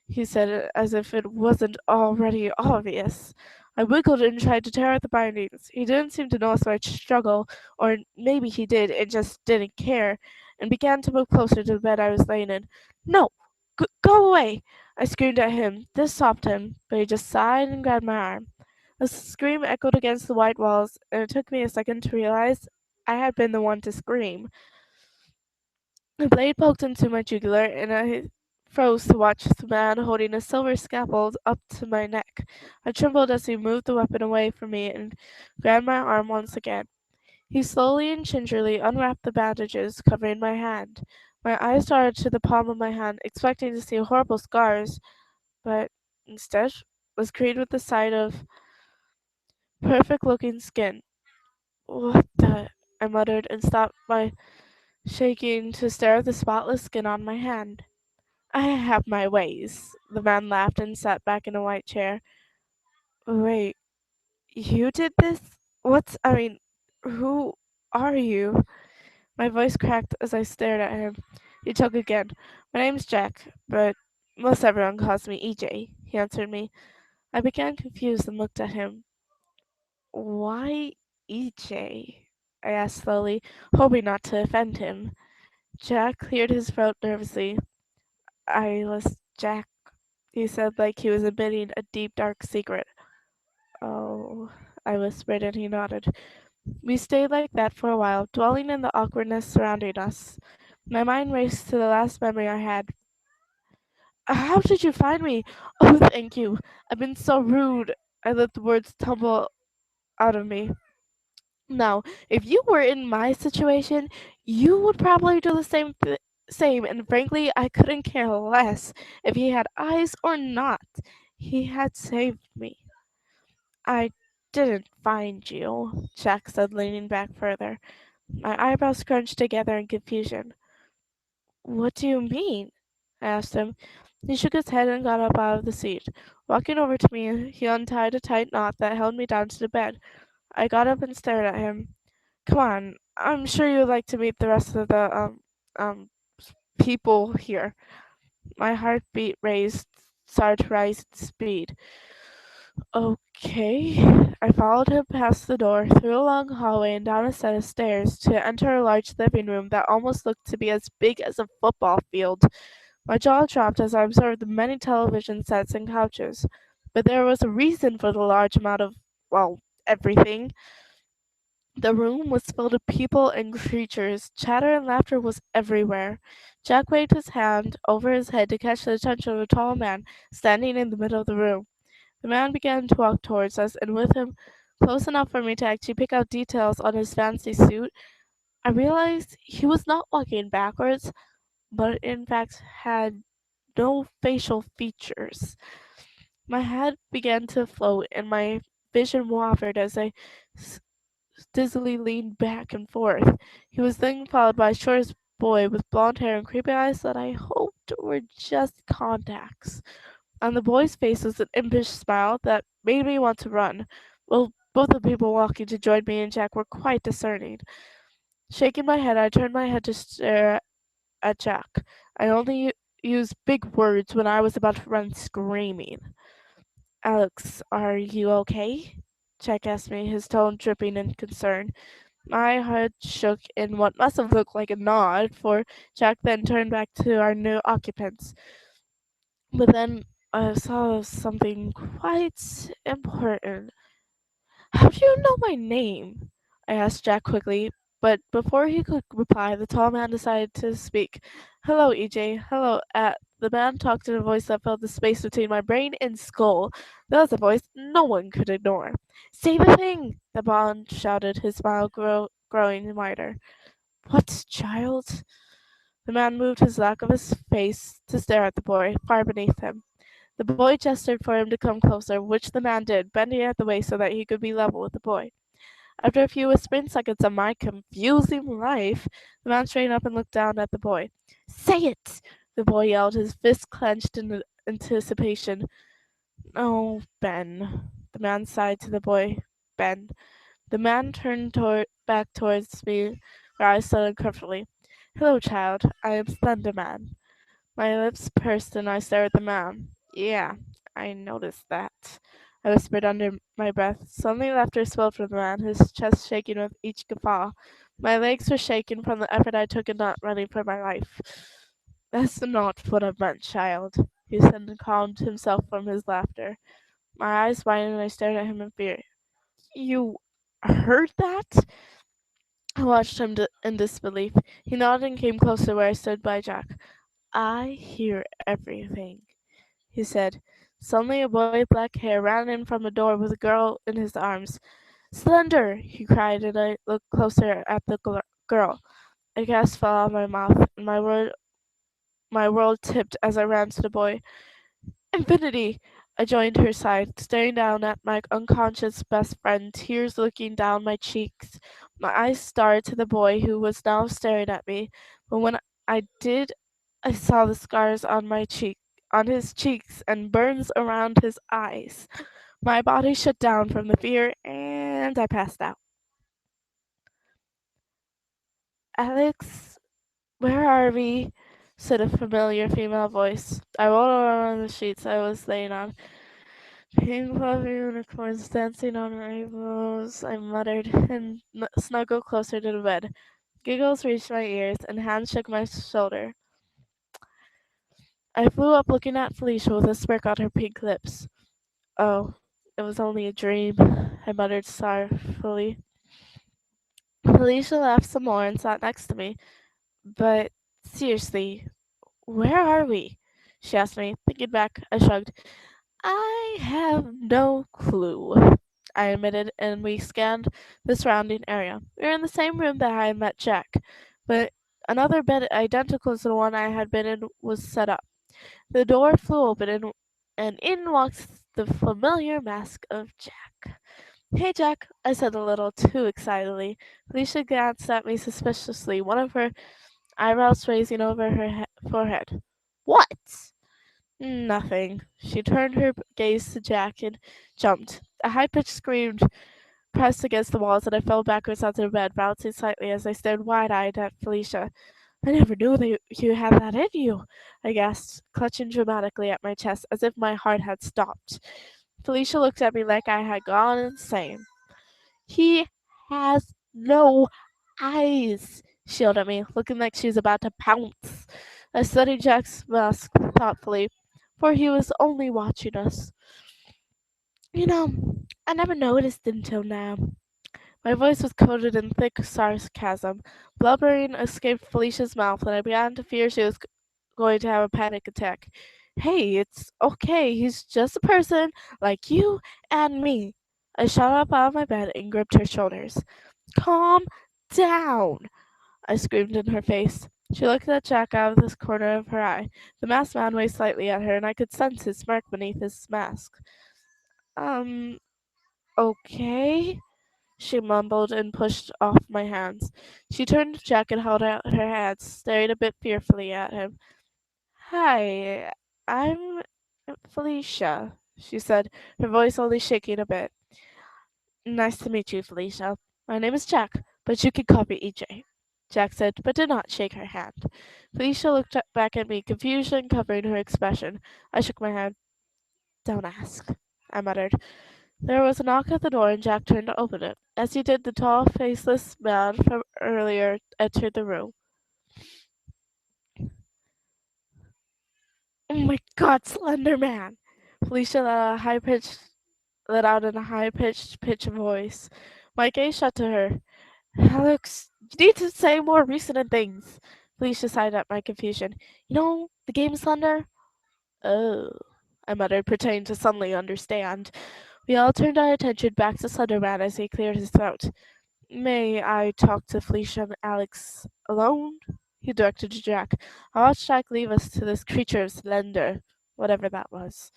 he said as if it wasn't already obvious. I wiggled and tried to tear at the bindings. He didn't seem to notice my struggle, or maybe he did and just didn't care, and began to move closer to the bed I was laying in. No! Go away! I screamed at him. This stopped him, but he just sighed and grabbed my arm. The scream echoed against the white walls, and it took me a second to realize I had been the one to scream. The blade poked into my jugular, and I froze to watch the man holding a silver scaffold up to my neck. I trembled as he moved the weapon away from me and grabbed my arm once again. He slowly and gingerly unwrapped the bandages covering my hand. My eyes darted to the palm of my hand, expecting to see horrible scars, but instead was greeted with the sight of perfect looking skin. What the? I muttered and stopped my shaking to stare at the spotless skin on my hand. I have my ways. The man laughed and sat back in a white chair. Wait, you did this? Who are you? My voice cracked as I stared at him. He choked again. My name's Jack, but most everyone calls me EJ, he answered me. I began confused and looked at him. Why EJ? I asked slowly, hoping not to offend him. Jack cleared his throat nervously. I was Jack, he said like he was admitting a deep, dark secret. Oh, I whispered and he nodded. We stayed like that for a while, dwelling in the awkwardness surrounding us. My mind raced to the last memory I had. How did you find me? Oh, thank you. I've been so rude. I let the words tumble out of me. Now, if you were in my situation, you would probably do the same, and frankly, I couldn't care less if he had eyes or not. He had saved me. I didn't find you, Jack said, leaning back further. My eyebrows scrunched together in confusion. What do you mean? I asked him. He shook his head and got up out of the seat. Walking over to me, he untied a tight knot that held me down to the bed. I got up and stared at him. Come on, I'm sure you'd like to meet the rest of the um people here. My heartbeat started to rise in speed. Okay. I followed him past the door, through a long hallway, and down a set of stairs to enter a large living room that almost looked to be as big as a football field. My jaw dropped as I observed the many television sets and couches. But there was a reason for the large amount of, well, everything. The room was filled with people and creatures. Chatter and laughter was everywhere. Jack waved his hand over his head to catch the attention of a tall man standing in the middle of the room. The man began to walk towards us, and with him close enough for me to actually pick out details on his fancy suit, I realized he was not walking backwards, but in fact had no facial features. My head began to float, and my vision wavered as I dizzily leaned back and forth. He was then followed by a short boy with blond hair and creepy eyes that I hoped were just contacts. On the boy's face was an impish smile that made me want to run. Well, both the people walking to join me and Jack were quite discerning. Shaking my head, I turned my head to stare at Jack. I only used big words when I was about to run screaming. Alex, are you okay? Jack asked me, his tone dripping in concern. My head shook in what must have looked like a nod, for Jack then turned back to our new occupants. But then I saw something quite important. How do you know my name? I asked Jack quickly, but before he could reply, the tall man decided to speak. Hello, EJ. Hello, The man talked in a voice that filled the space between my brain and skull. That was a voice no one could ignore. Say the thing! The Bond shouted, his smile growing wider. What, child? The man moved his back of his face to stare at the boy, far beneath him. The boy gestured for him to come closer, which the man did, bending at the waist so that he could be level with the boy. After a few whispering seconds of my confusing life, the man straightened up and looked down at the boy. Say it! The boy yelled, his fist clenched in anticipation. Oh, Ben. The man sighed to the boy. Ben. The man turned back towards me, where I stood uncomfortably. Hello, child. I am Slender Man. My lips pursed and I stared at the man. Yeah, I noticed that. I whispered under my breath. Suddenly laughter swelled from the man, his chest shaking with each guffaw. My legs were shaking from the effort I took in not running for my life. That's not what I meant, child, he said and calmed himself from his laughter. My eyes widened and I stared at him in fear. You heard that? I watched him in disbelief. He nodded and came closer where I stood by Jack. I hear everything, he said. Suddenly a boy with black hair ran in from the door with a girl in his arms. Slender! He cried, and I looked closer at the girl. A gasp fell out of my mouth, and my world tipped as I ran to the boy. Infinity! I joined her side, staring down at my unconscious best friend, tears looking down my cheeks. My eyes started to the boy who was now staring at me, but when I did, I saw the scars on his cheeks and burns around his eyes. My body shut down from the fear and I passed out. Alex, where are we? Said a familiar female voice. I rolled over on the sheets I was laying on. Pink fluffy unicorns dancing on rainbows, I muttered, and snuggled closer to the bed. Giggles reached my ears, and hands shook my shoulder. I flew up looking at Felicia with a smirk on her pink lips. Oh, it was only a dream, I muttered sorrowfully. Felicia laughed some more and sat next to me. But seriously, where are we? She asked me. Thinking back, I shrugged. I have no clue, I admitted, and we scanned the surrounding area. We were in the same room that I had met Jack, but another bed identical to the one I had been in was set up. The door flew open, and in walks the familiar mask of Jack. Hey, Jack, I said a little too excitedly. Felicia glanced at me suspiciously, one of her eyebrows raising over her forehead. What? Nothing. She turned her gaze to Jack and jumped. A high-pitched scream pressed against the walls, and I fell backwards onto the bed, bouncing slightly as I stared wide-eyed at Felicia. I never knew that you had that in you, I gasped, clutching dramatically at my chest as if my heart had stopped. Felicia looked at me like I had gone insane. He has no eyes, she yelled at me, looking like she was about to pounce. I studied Jack's mask thoughtfully, for he was only watching us. You know, I never noticed until now. My voice was coated in thick sarcasm. Blubbering escaped Felicia's mouth, and I began to fear she was going to have a panic attack. Hey, it's okay. He's just a person like you and me. I shot up out of my bed and gripped her shoulders. Calm down, I screamed in her face. She looked at Jack out of the corner of her eye. The masked man waved slightly at her, and I could sense his smirk beneath his mask. Um, okay, she mumbled and pushed off my hands. She turned to Jack and held out her hands, staring a bit fearfully at him. Hi, I'm Felicia, she said, her voice only shaking a bit. Nice to meet you, Felicia. My name is Jack, but you can call me EJ. Jack said, but did not shake her hand. Felicia looked back at me, confusion covering her expression. I shook my head. Don't ask, I muttered. There was a knock at the door, and Jack turned to open it. As he did, the tall, faceless man from earlier entered the room. Oh my God, Slender Man! Felicia let out in a high-pitched pitch of voice. My gaze shut to her. Alex, you need to say more recent things. Felicia sighed at my confusion. You know, the game Slender? Oh, I muttered, pretending to suddenly understand. We all turned our attention back to Slenderman as he cleared his throat. May I talk to Felicia and Alex alone? He directed to Jack. I watched Jack leave us to this creature of Slender, whatever that was.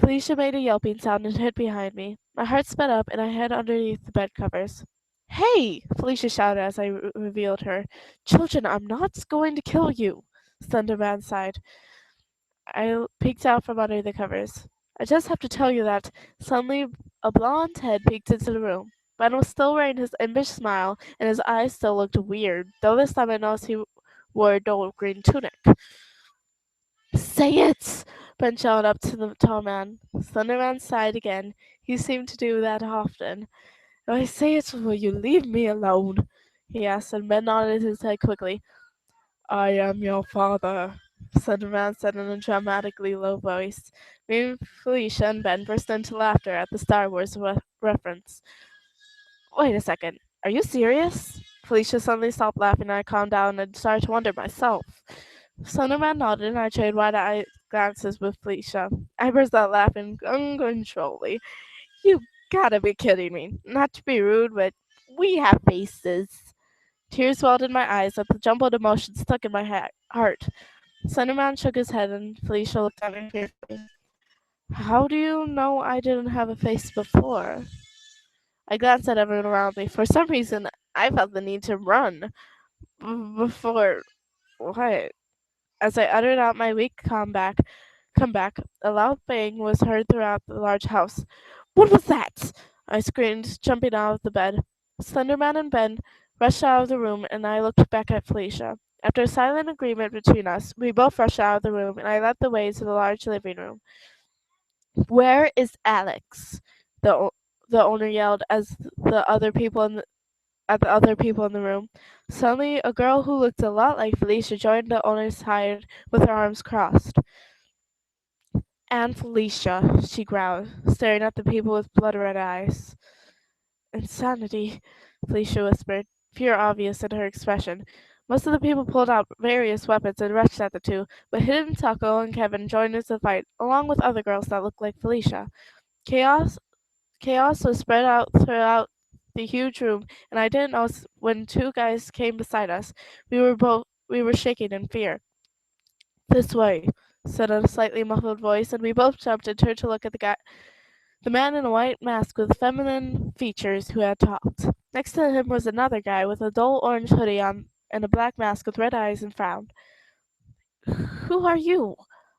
Felicia made a yelping sound and hid behind me. My heart sped up and I hid underneath the bed covers. Hey! Felicia shouted as I revealed her. Children, I'm not going to kill you, Slenderman sighed. I peeked out from under the covers. I just have to tell you that suddenly a blonde head peeked into the room. Ben was still wearing his impish smile, and his eyes still looked weird, though this time I noticed he wore a dull green tunic. Say it! Ben shouted up to the tall man. Slenderman sighed again. He seemed to do that often. If I say it, will you leave me alone? He asked, and Ben nodded his head quickly. I am your father, Slenderman said in a dramatically low voice. Me and Felicia and Ben burst into laughter at the Star Wars reference. Wait a second. Are you serious? Felicia suddenly stopped laughing and I calmed down and started to wonder myself. Slenderman nodded and I traded wide-eyed glances with Felicia. I burst out laughing uncontrollably. You gotta be kidding me. Not to be rude, but we have faces. Tears welled in my eyes at the jumbled emotions stuck in my heart. Slenderman shook his head and Felicia looked at me fearfully. How do you know I didn't have a face before? I glanced at everyone around me. For some reason, I felt the need to run. Before what? As I uttered out my weak comeback, a loud bang was heard throughout the large house. What was that? I screamed, jumping out of the bed. Slenderman and Ben rushed out of the room, and I looked back at Felicia. After a silent agreement between us, we both rushed out of the room, and I led the way to the large living room. Where is Alex? The the owner yelled as the other people in the, at the other people in the room. Suddenly, a girl who looked a lot like Felicia joined the owner's side with her arms crossed. Aunt Felicia, she growled, staring at the people with blood-red eyes. Insanity, Felicia whispered, fear obvious in her expression. Most of the people pulled out various weapons and rushed at the two, but Hidden Taco and Kevin joined in the fight, along with other girls that looked like Felicia. Chaos Chaos was spread out throughout the huge room, and I didn't notice when two guys came beside us. We were shaking in fear. This way, said a slightly muffled voice, and we both jumped and turned to look at the man in a white mask with feminine features who had talked. Next to him was another guy with a dull orange hoodie on and a black mask with red eyes and frowned. Who are you?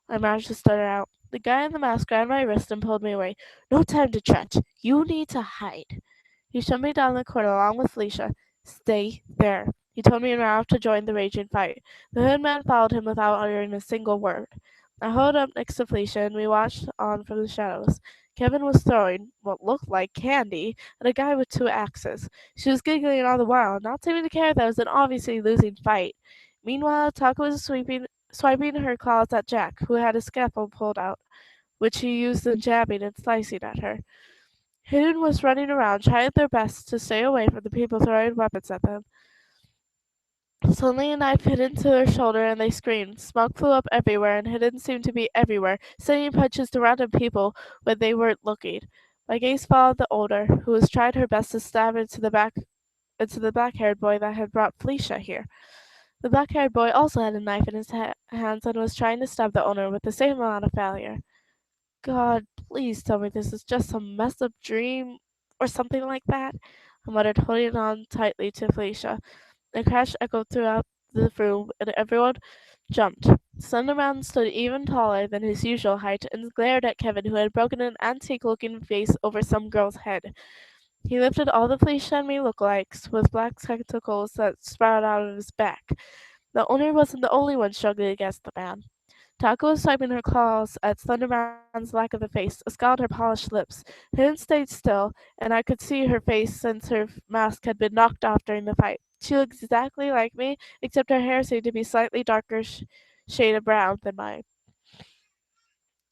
I managed to stutter out. The guy in the mask grabbed my wrist and pulled me away. No time to chat. You need to hide. He shoved me down the corridor along with Felicia. Stay there. He told me now to join the raging fight. The hood man followed him without uttering a single word. I huddled up next to Felicia and we watched on from the shadows. Kevin was throwing what looked like candy at a guy with two axes. She was giggling all the while, not seeming to care that it was an obviously losing fight. Meanwhile, Taka was swiping her claws at Jack, who had a scalpel pulled out, which he used in jabbing and slicing at her. Hidden was running around, trying their best to stay away from the people throwing weapons at them. Suddenly a knife hit into her shoulder and they screamed. Smoke flew up everywhere and Hidden seemed to be everywhere, sending punches to random people when they weren't looking. My gaze followed the older, who was trying her best to stab into the black haired boy that had brought Felicia here. The black haired boy also had a knife in his hands and was trying to stab the owner with the same amount of failure. God, please tell me this is just some messed up dream or something like that, I muttered, holding on tightly to Felicia. The crash echoed throughout the room, and everyone jumped. Slenderman stood even taller than his usual height and glared at Kevin, who had broken an antique-looking vase over some girl's head. He lifted all the Felicia and me lookalikes with black spectacles that sprouted out of his back. The owner wasn't the only one struggling against the man. Taco was swiping her claws at Slenderman's lack of a face, a scowl on her polished lips. Hidden stayed still, and I could see her face since her mask had been knocked off during the fight. She looked exactly like me, except her hair seemed to be slightly darker shade of brown than mine.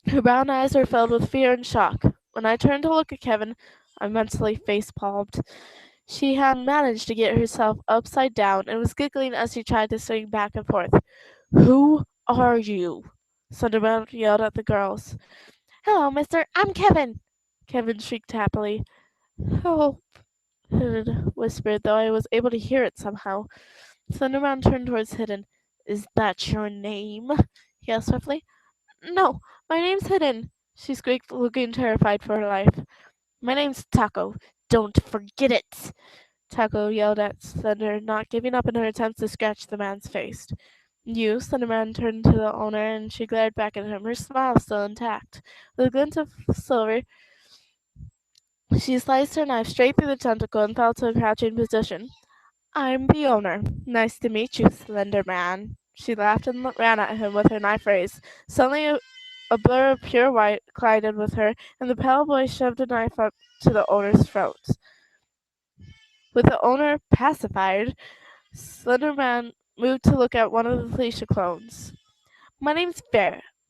Her brown eyes were filled with fear and shock. When I turned to look at Kevin, I mentally face palmed. She had managed to get herself upside down and was giggling as she tried to swing back and forth. Who are you? Sunderman yelled at the girls. Hello, mister. I'm Kevin. Kevin shrieked happily. Help, Hidden whispered, though I was able to hear it somehow. Sunderman turned towards Hidden. Is that your name? He asked swiftly. No, my name's Hidden, she squeaked, looking terrified for her life. My name's Taco. Don't forget it. Taco yelled at Slender, not giving up in her attempts to scratch the man's face. You, Slenderman turned to the owner and she glared back at him, her smile still intact. With a glint of silver, she sliced her knife straight through the tentacle and fell to a crouching position. I'm the owner. Nice to meet you, Slender Man. She laughed and ran at him with her knife raised. Suddenly, a blur of pure white collided with her, and the pale boy shoved a knife up to the owner's throat. With the owner pacified, Slender Man moved to look at one of the Felicia clones. My name's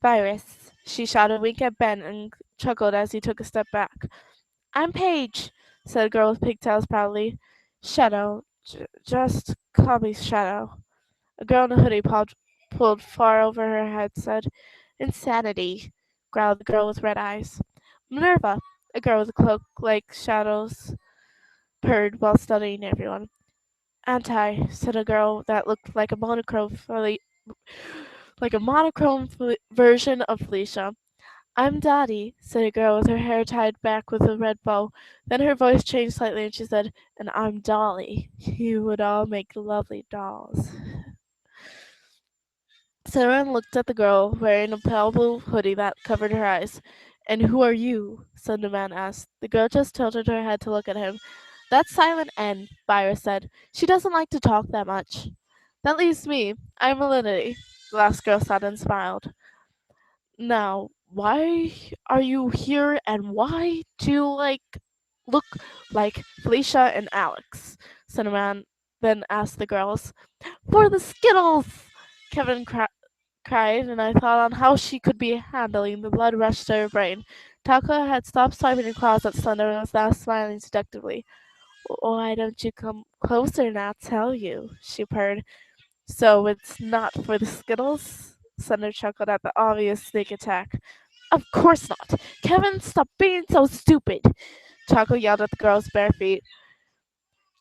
Virus, she shouted, wink at Ben, and chuckled as he took a step back. I'm Paige, said a girl with pigtails proudly. Shadow. Just call me Shadow. A girl in a hoodie pulled far over her head said, Insanity, growled the girl with red eyes. Minerva, a girl with a cloak like Shadow's, purred while studying everyone. Anti, said a girl that looked like a monochrome version of Felicia. I'm Dottie, said a girl with her hair tied back with a red bow. Then her voice changed slightly and she said, And I'm Dolly. You would all make lovely dolls. Sarah looked at the girl wearing a pale blue hoodie that covered her eyes. And who are you? Sunderman asked. The girl just tilted her head to look at him. That's Silent N, Byra said. She doesn't like to talk that much. That leaves me. I'm Alinity. The last girl sat and smiled. Now, why are you here and why do you look like Felicia and Alex? Cinnamon then asked the girls. For the Skittles! Kevin cried, and I thought on how she could be handling the blood rush to her brain. Taka had stopped swiping her claws at Slender and was now smiling seductively. Why don't you come closer and I'll tell you, she purred. So it's not for the Skittles? Slender chuckled at the obvious sneak attack. Of course not. Kevin, stop being so stupid. Taco yelled at the girl's bare feet.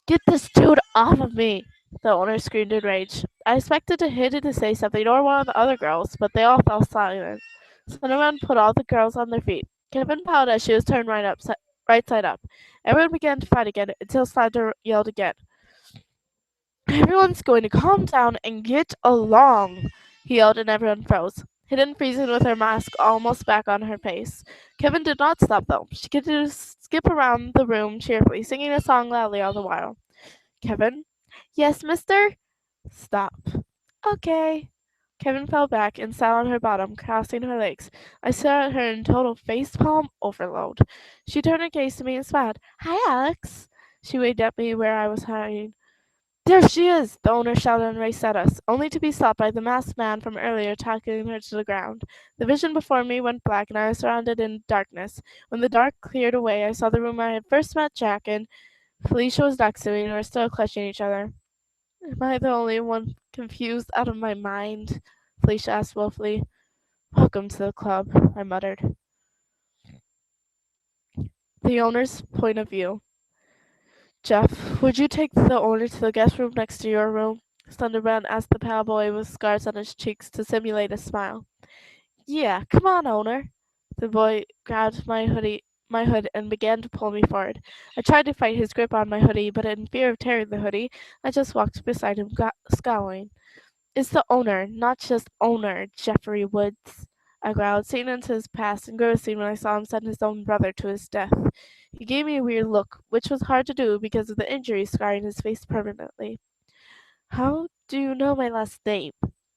Get this dude off of me. The owner screamed in rage. I expected to hit it to say something or one of the other girls, but they all fell silent. Slenderman put all the girls on their feet. Kevin pouted as she was turned right side up. Everyone began to fight again until Slender yelled again. Everyone's going to calm down and get along, he yelled, and everyone froze. Hidden freezing with her mask almost back on her face. Kevin did not stop though. She continued to skip around the room cheerfully, singing a song loudly all the while. Kevin, Yes, mister? Stop. Okay. Kevin fell back and sat on her bottom, crossing her legs. I stared at her in total facepalm overload. She turned her gaze to me and smiled. Hi, Alex. She waved at me where I was hiding. There she is! The owner shouted and raced at us, only to be stopped by the masked man from earlier tackling her to the ground. The vision before me went black and I was surrounded in darkness. When the dark cleared away, I saw the room I had first met Jack in. Felicia was next to me and we were still clutching each other. Am I the only one confused out of my mind? Felicia asked woefully. Welcome to the club, I muttered. The owner's point of view. Jeff, would you take the owner to the guest room next to your room? Thunderbrand asked the pale boy with scars on his cheeks to simulate a smile. Yeah, come on, owner. The boy grabbed my hood and began to pull me forward. I tried to fight his grip on my hoodie, but in fear of tearing the hoodie, I just walked beside him, scowling. It's the owner, not just owner, Jeffrey Woods. I growled, seeing into his past and grimacing when I saw him send his own brother to his death. He gave me a weird look, which was hard to do because of the injury scarring his face permanently. How do you know my last name?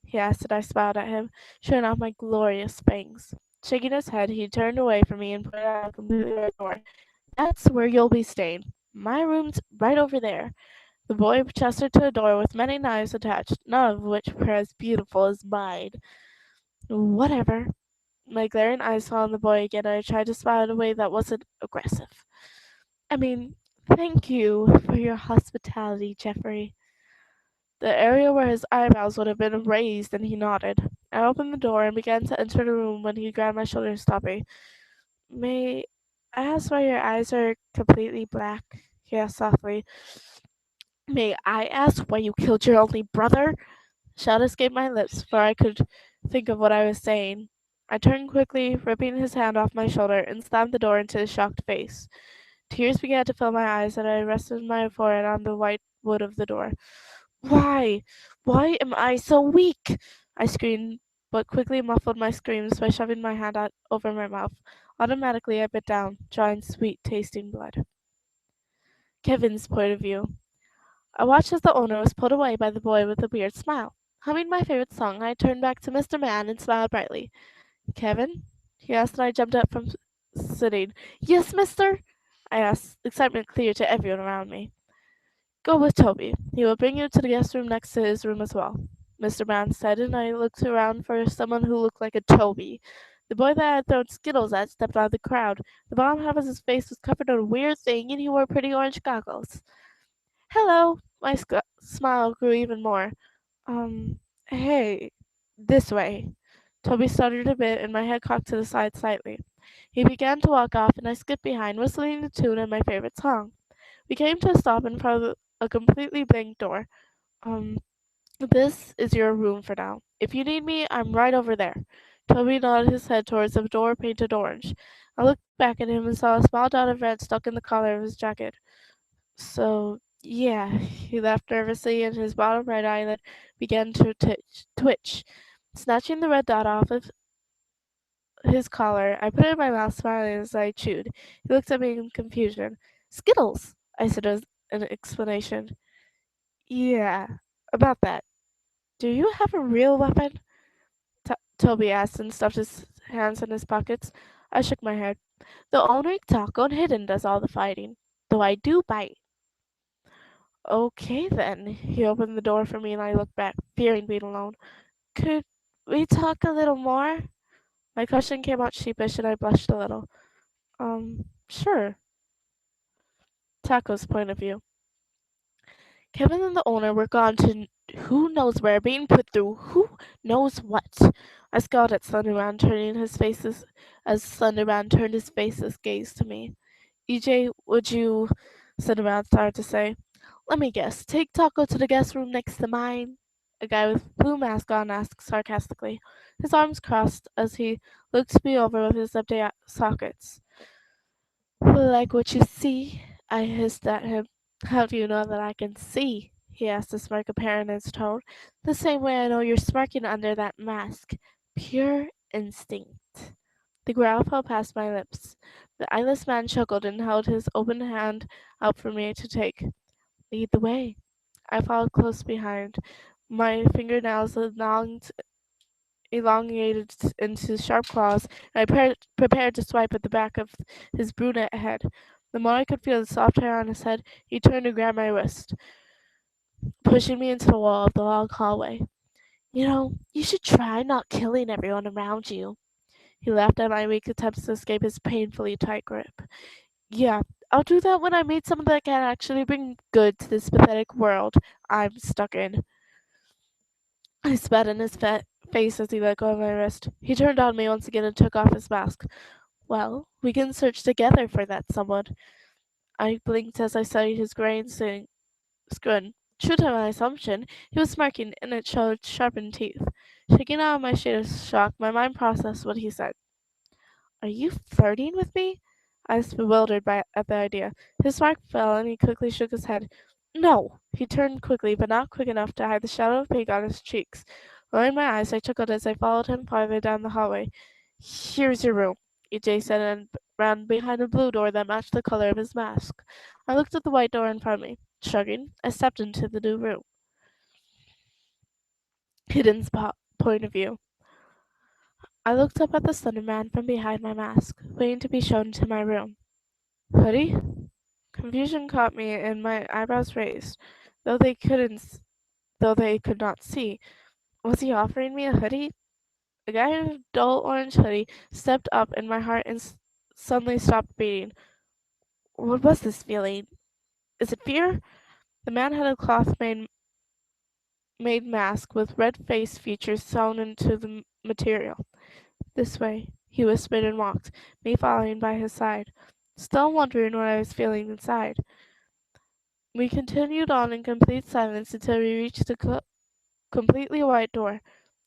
He asked, and I smiled at him, showing off my glorious fangs. Shaking his head, he turned away from me and pointed out a completely red door. That's where you'll be staying. My room's right over there. The boy gestured to a door with many knives attached, none of which were as beautiful as mine. Whatever. My glaring eyes fell on the boy again, and I tried to smile in a way that wasn't aggressive. I mean, thank you for your hospitality, Jeffrey. The area where his eyebrows would have been raised, and he nodded. I opened the door and began to enter the room when he grabbed my shoulder and stopped me. May I ask why your eyes are completely black? He asked softly. May I ask why you killed your only brother? Shout escaped my lips before I could think of what I was saying. I turned quickly, ripping his hand off my shoulder, and slammed the door into his shocked face. Tears began to fill my eyes, and I rested my forehead on the white wood of the door. Why? Why am I so weak? I screamed, but quickly muffled my screams by shoving my hand out over my mouth. Automatically, I bit down, drawing sweet tasting blood. Kevin's point of view. I watched as the owner was pulled away by the boy with a weird smile. Humming my favorite song, I turned back to Mr. Man and smiled brightly. Kevin? He asked, and I jumped up from sitting. Yes, mister? I asked, excitement clear to everyone around me. Go with Toby. He will bring you to the guest room next to his room as well, Mr. Man said, and I looked around for someone who looked like a Toby. The boy that I had thrown Skittles at stepped out of the crowd. The bottom half of his face was covered in a weird thing, and he wore pretty orange goggles. Hello! My smile grew even more. Hey, this way. Toby stuttered a bit, and my head cocked to the side slightly. He began to walk off, and I skipped behind, whistling the tune of my favorite song. We came to a stop in front of a completely blank door. Um, this is your room for now. If you need me, I'm right over there. Toby nodded his head towards the door painted orange. I looked back at him and saw a small dot of red stuck in the collar of his jacket. So, yeah, he laughed nervously, and his bottom right eyelid began to twitch. Snatching the red dot off of his collar, I put it in my mouth, smiling as I chewed. He looked at me in confusion. Skittles, I said as an explanation. Yeah, about that. Do you have a real weapon? Toby asked and stuffed his hands in his pockets. I shook my head. The only Taco and Hidden does all the fighting, though I do bite. Okay then. He opened the door for me and I looked back, fearing being alone. Could we talk a little more? My question came out sheepish and I blushed a little. Sure. Taco's point of view. Kevin and the owner were gone to who knows where, being put through who knows what. I scowled at Slenderman, turning his faces as Slenderman turned his faceless gaze to me. EJ, would you? Slenderman started to say. Let me guess. Take Taco to the guest room next to mine. A guy with blue mask on asked sarcastically, his arms crossed as he looked me over with his empty sockets. Like what you see? I hissed at him. How do you know that I can see? He asked, a smirk apparent in his tone. The same way I know you're smirking under that mask. Pure instinct. The growl fell past my lips. The eyeless man chuckled and held his open hand out for me to take. Lead the way. I followed close behind, my fingernails elongated into sharp claws, and I prepared to swipe at the back of his brunette head. The moment I could feel the soft hair on his head, he turned and grabbed my wrist, pushing me into the wall of the long hallway. You should try not killing everyone around you. He laughed at my weak attempts to escape his painfully tight grip. Yeah, I'll do that when I meet someone that can actually bring good to this pathetic world I'm stuck in. I spat in his face as he let go of my wrist. He turned on me once again and took off his mask. Well, we can search together for that someone. I blinked as I studied his grin. True to my assumption, he was smirking, and it showed sharpened teeth. Shaking out of my state of shock, my mind processed what he said. Are you flirting with me? I was bewildered at the idea. His smirk fell, and he quickly shook his head. No! He turned quickly, but not quick enough to hide the shadow of pink on his cheeks. Lowering my eyes, I chuckled as I followed him farther down the hallway. Here's your room, EJ said, and ran behind a blue door that matched the color of his mask. I looked at the white door in front of me. Shrugging, I stepped into the new room. Hidden spot. Point of view. I looked up at the Slender Man from behind my mask, waiting to be shown into my room. Hoodie? Confusion caught me, and my eyebrows raised, though they couldn't, though they could not see. Was he offering me a hoodie? A guy in a dull orange hoodie stepped up, and my heart suddenly stopped beating. What was this feeling? Is it fear? The man had a cloth made mask with red face features sewn into the material. This way, he whispered and walked, me following by his side, still wondering what I was feeling inside. We continued on in complete silence until we reached the completely white door.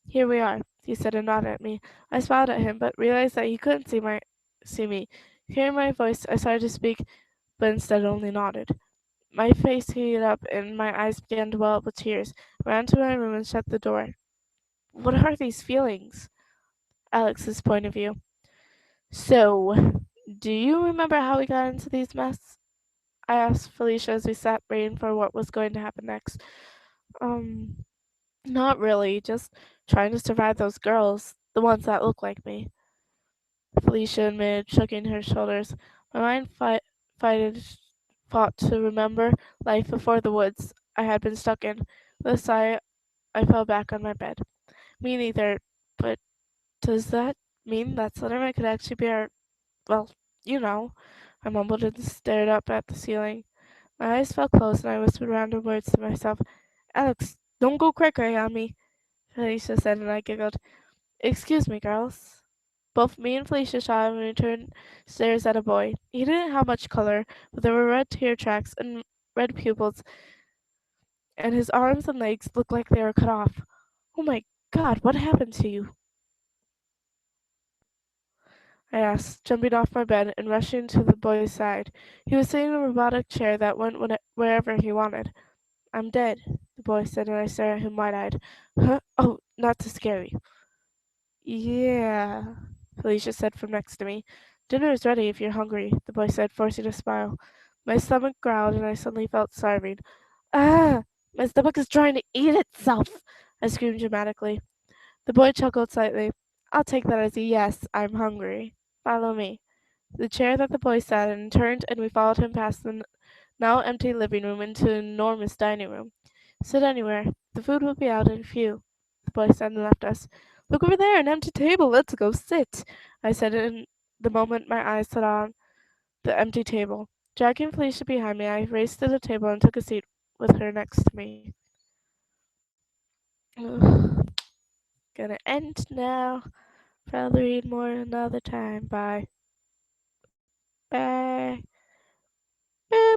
Here we are, he said and nodded at me. I smiled at him, but realized that he couldn't see me. Hearing my voice, I started to speak, but instead only nodded. My face heated up and my eyes began to well up with tears. I ran to my room and shut the door. What are these feelings? Alex's point of view. So, do you remember how we got into these messes? I asked Felicia as we sat waiting for what was going to happen next. Um, Not really, just trying to survive those girls, the ones that look like me. Felicia admitted, shrugging her shoulders. My mind fighted, fought to remember life before the woods I had been stuck in. With a sigh, I fell back on my bed. Me neither, but does that mean that Slenderman could actually be our, well, you know, I mumbled and stared up at the ceiling. My eyes fell closed and I whispered random words to myself. Alex, don't go cray-cray on me, Felicia said, and I giggled. Excuse me, girls. Both me and Felicia shot him and we turned stares at a boy. He didn't have much color, but there were red tear tracks and red pupils, and his arms and legs looked like they were cut off. Oh my God, what happened to you? I asked, jumping off my bed and rushing to the boy's side. He was sitting in a robotic chair that went wherever he wanted. I'm dead, the boy said, and I stared at him wide-eyed. Huh? Oh, not to scare you. Yeah, Felicia said from next to me. Dinner is ready if you're hungry, the boy said, forcing a smile. My stomach growled and I suddenly felt starving. Ah! My stomach is trying to eat itself! I screamed dramatically. The boy chuckled slightly. I'll take that as a yes, I'm hungry. Follow me. The chair that the boy sat in turned and we followed him past the now empty living room into an enormous dining room. Sit anywhere. The food will be out in a few. The boy said and left us. Look over there, an empty table. Let's go sit, I said in the moment my eyes set on the empty table. Dragging Felicia behind me, I raced to the table and took a seat with her next to me. Ugh. Gonna end now. Probably read more another time. Bye. Bye. Boop.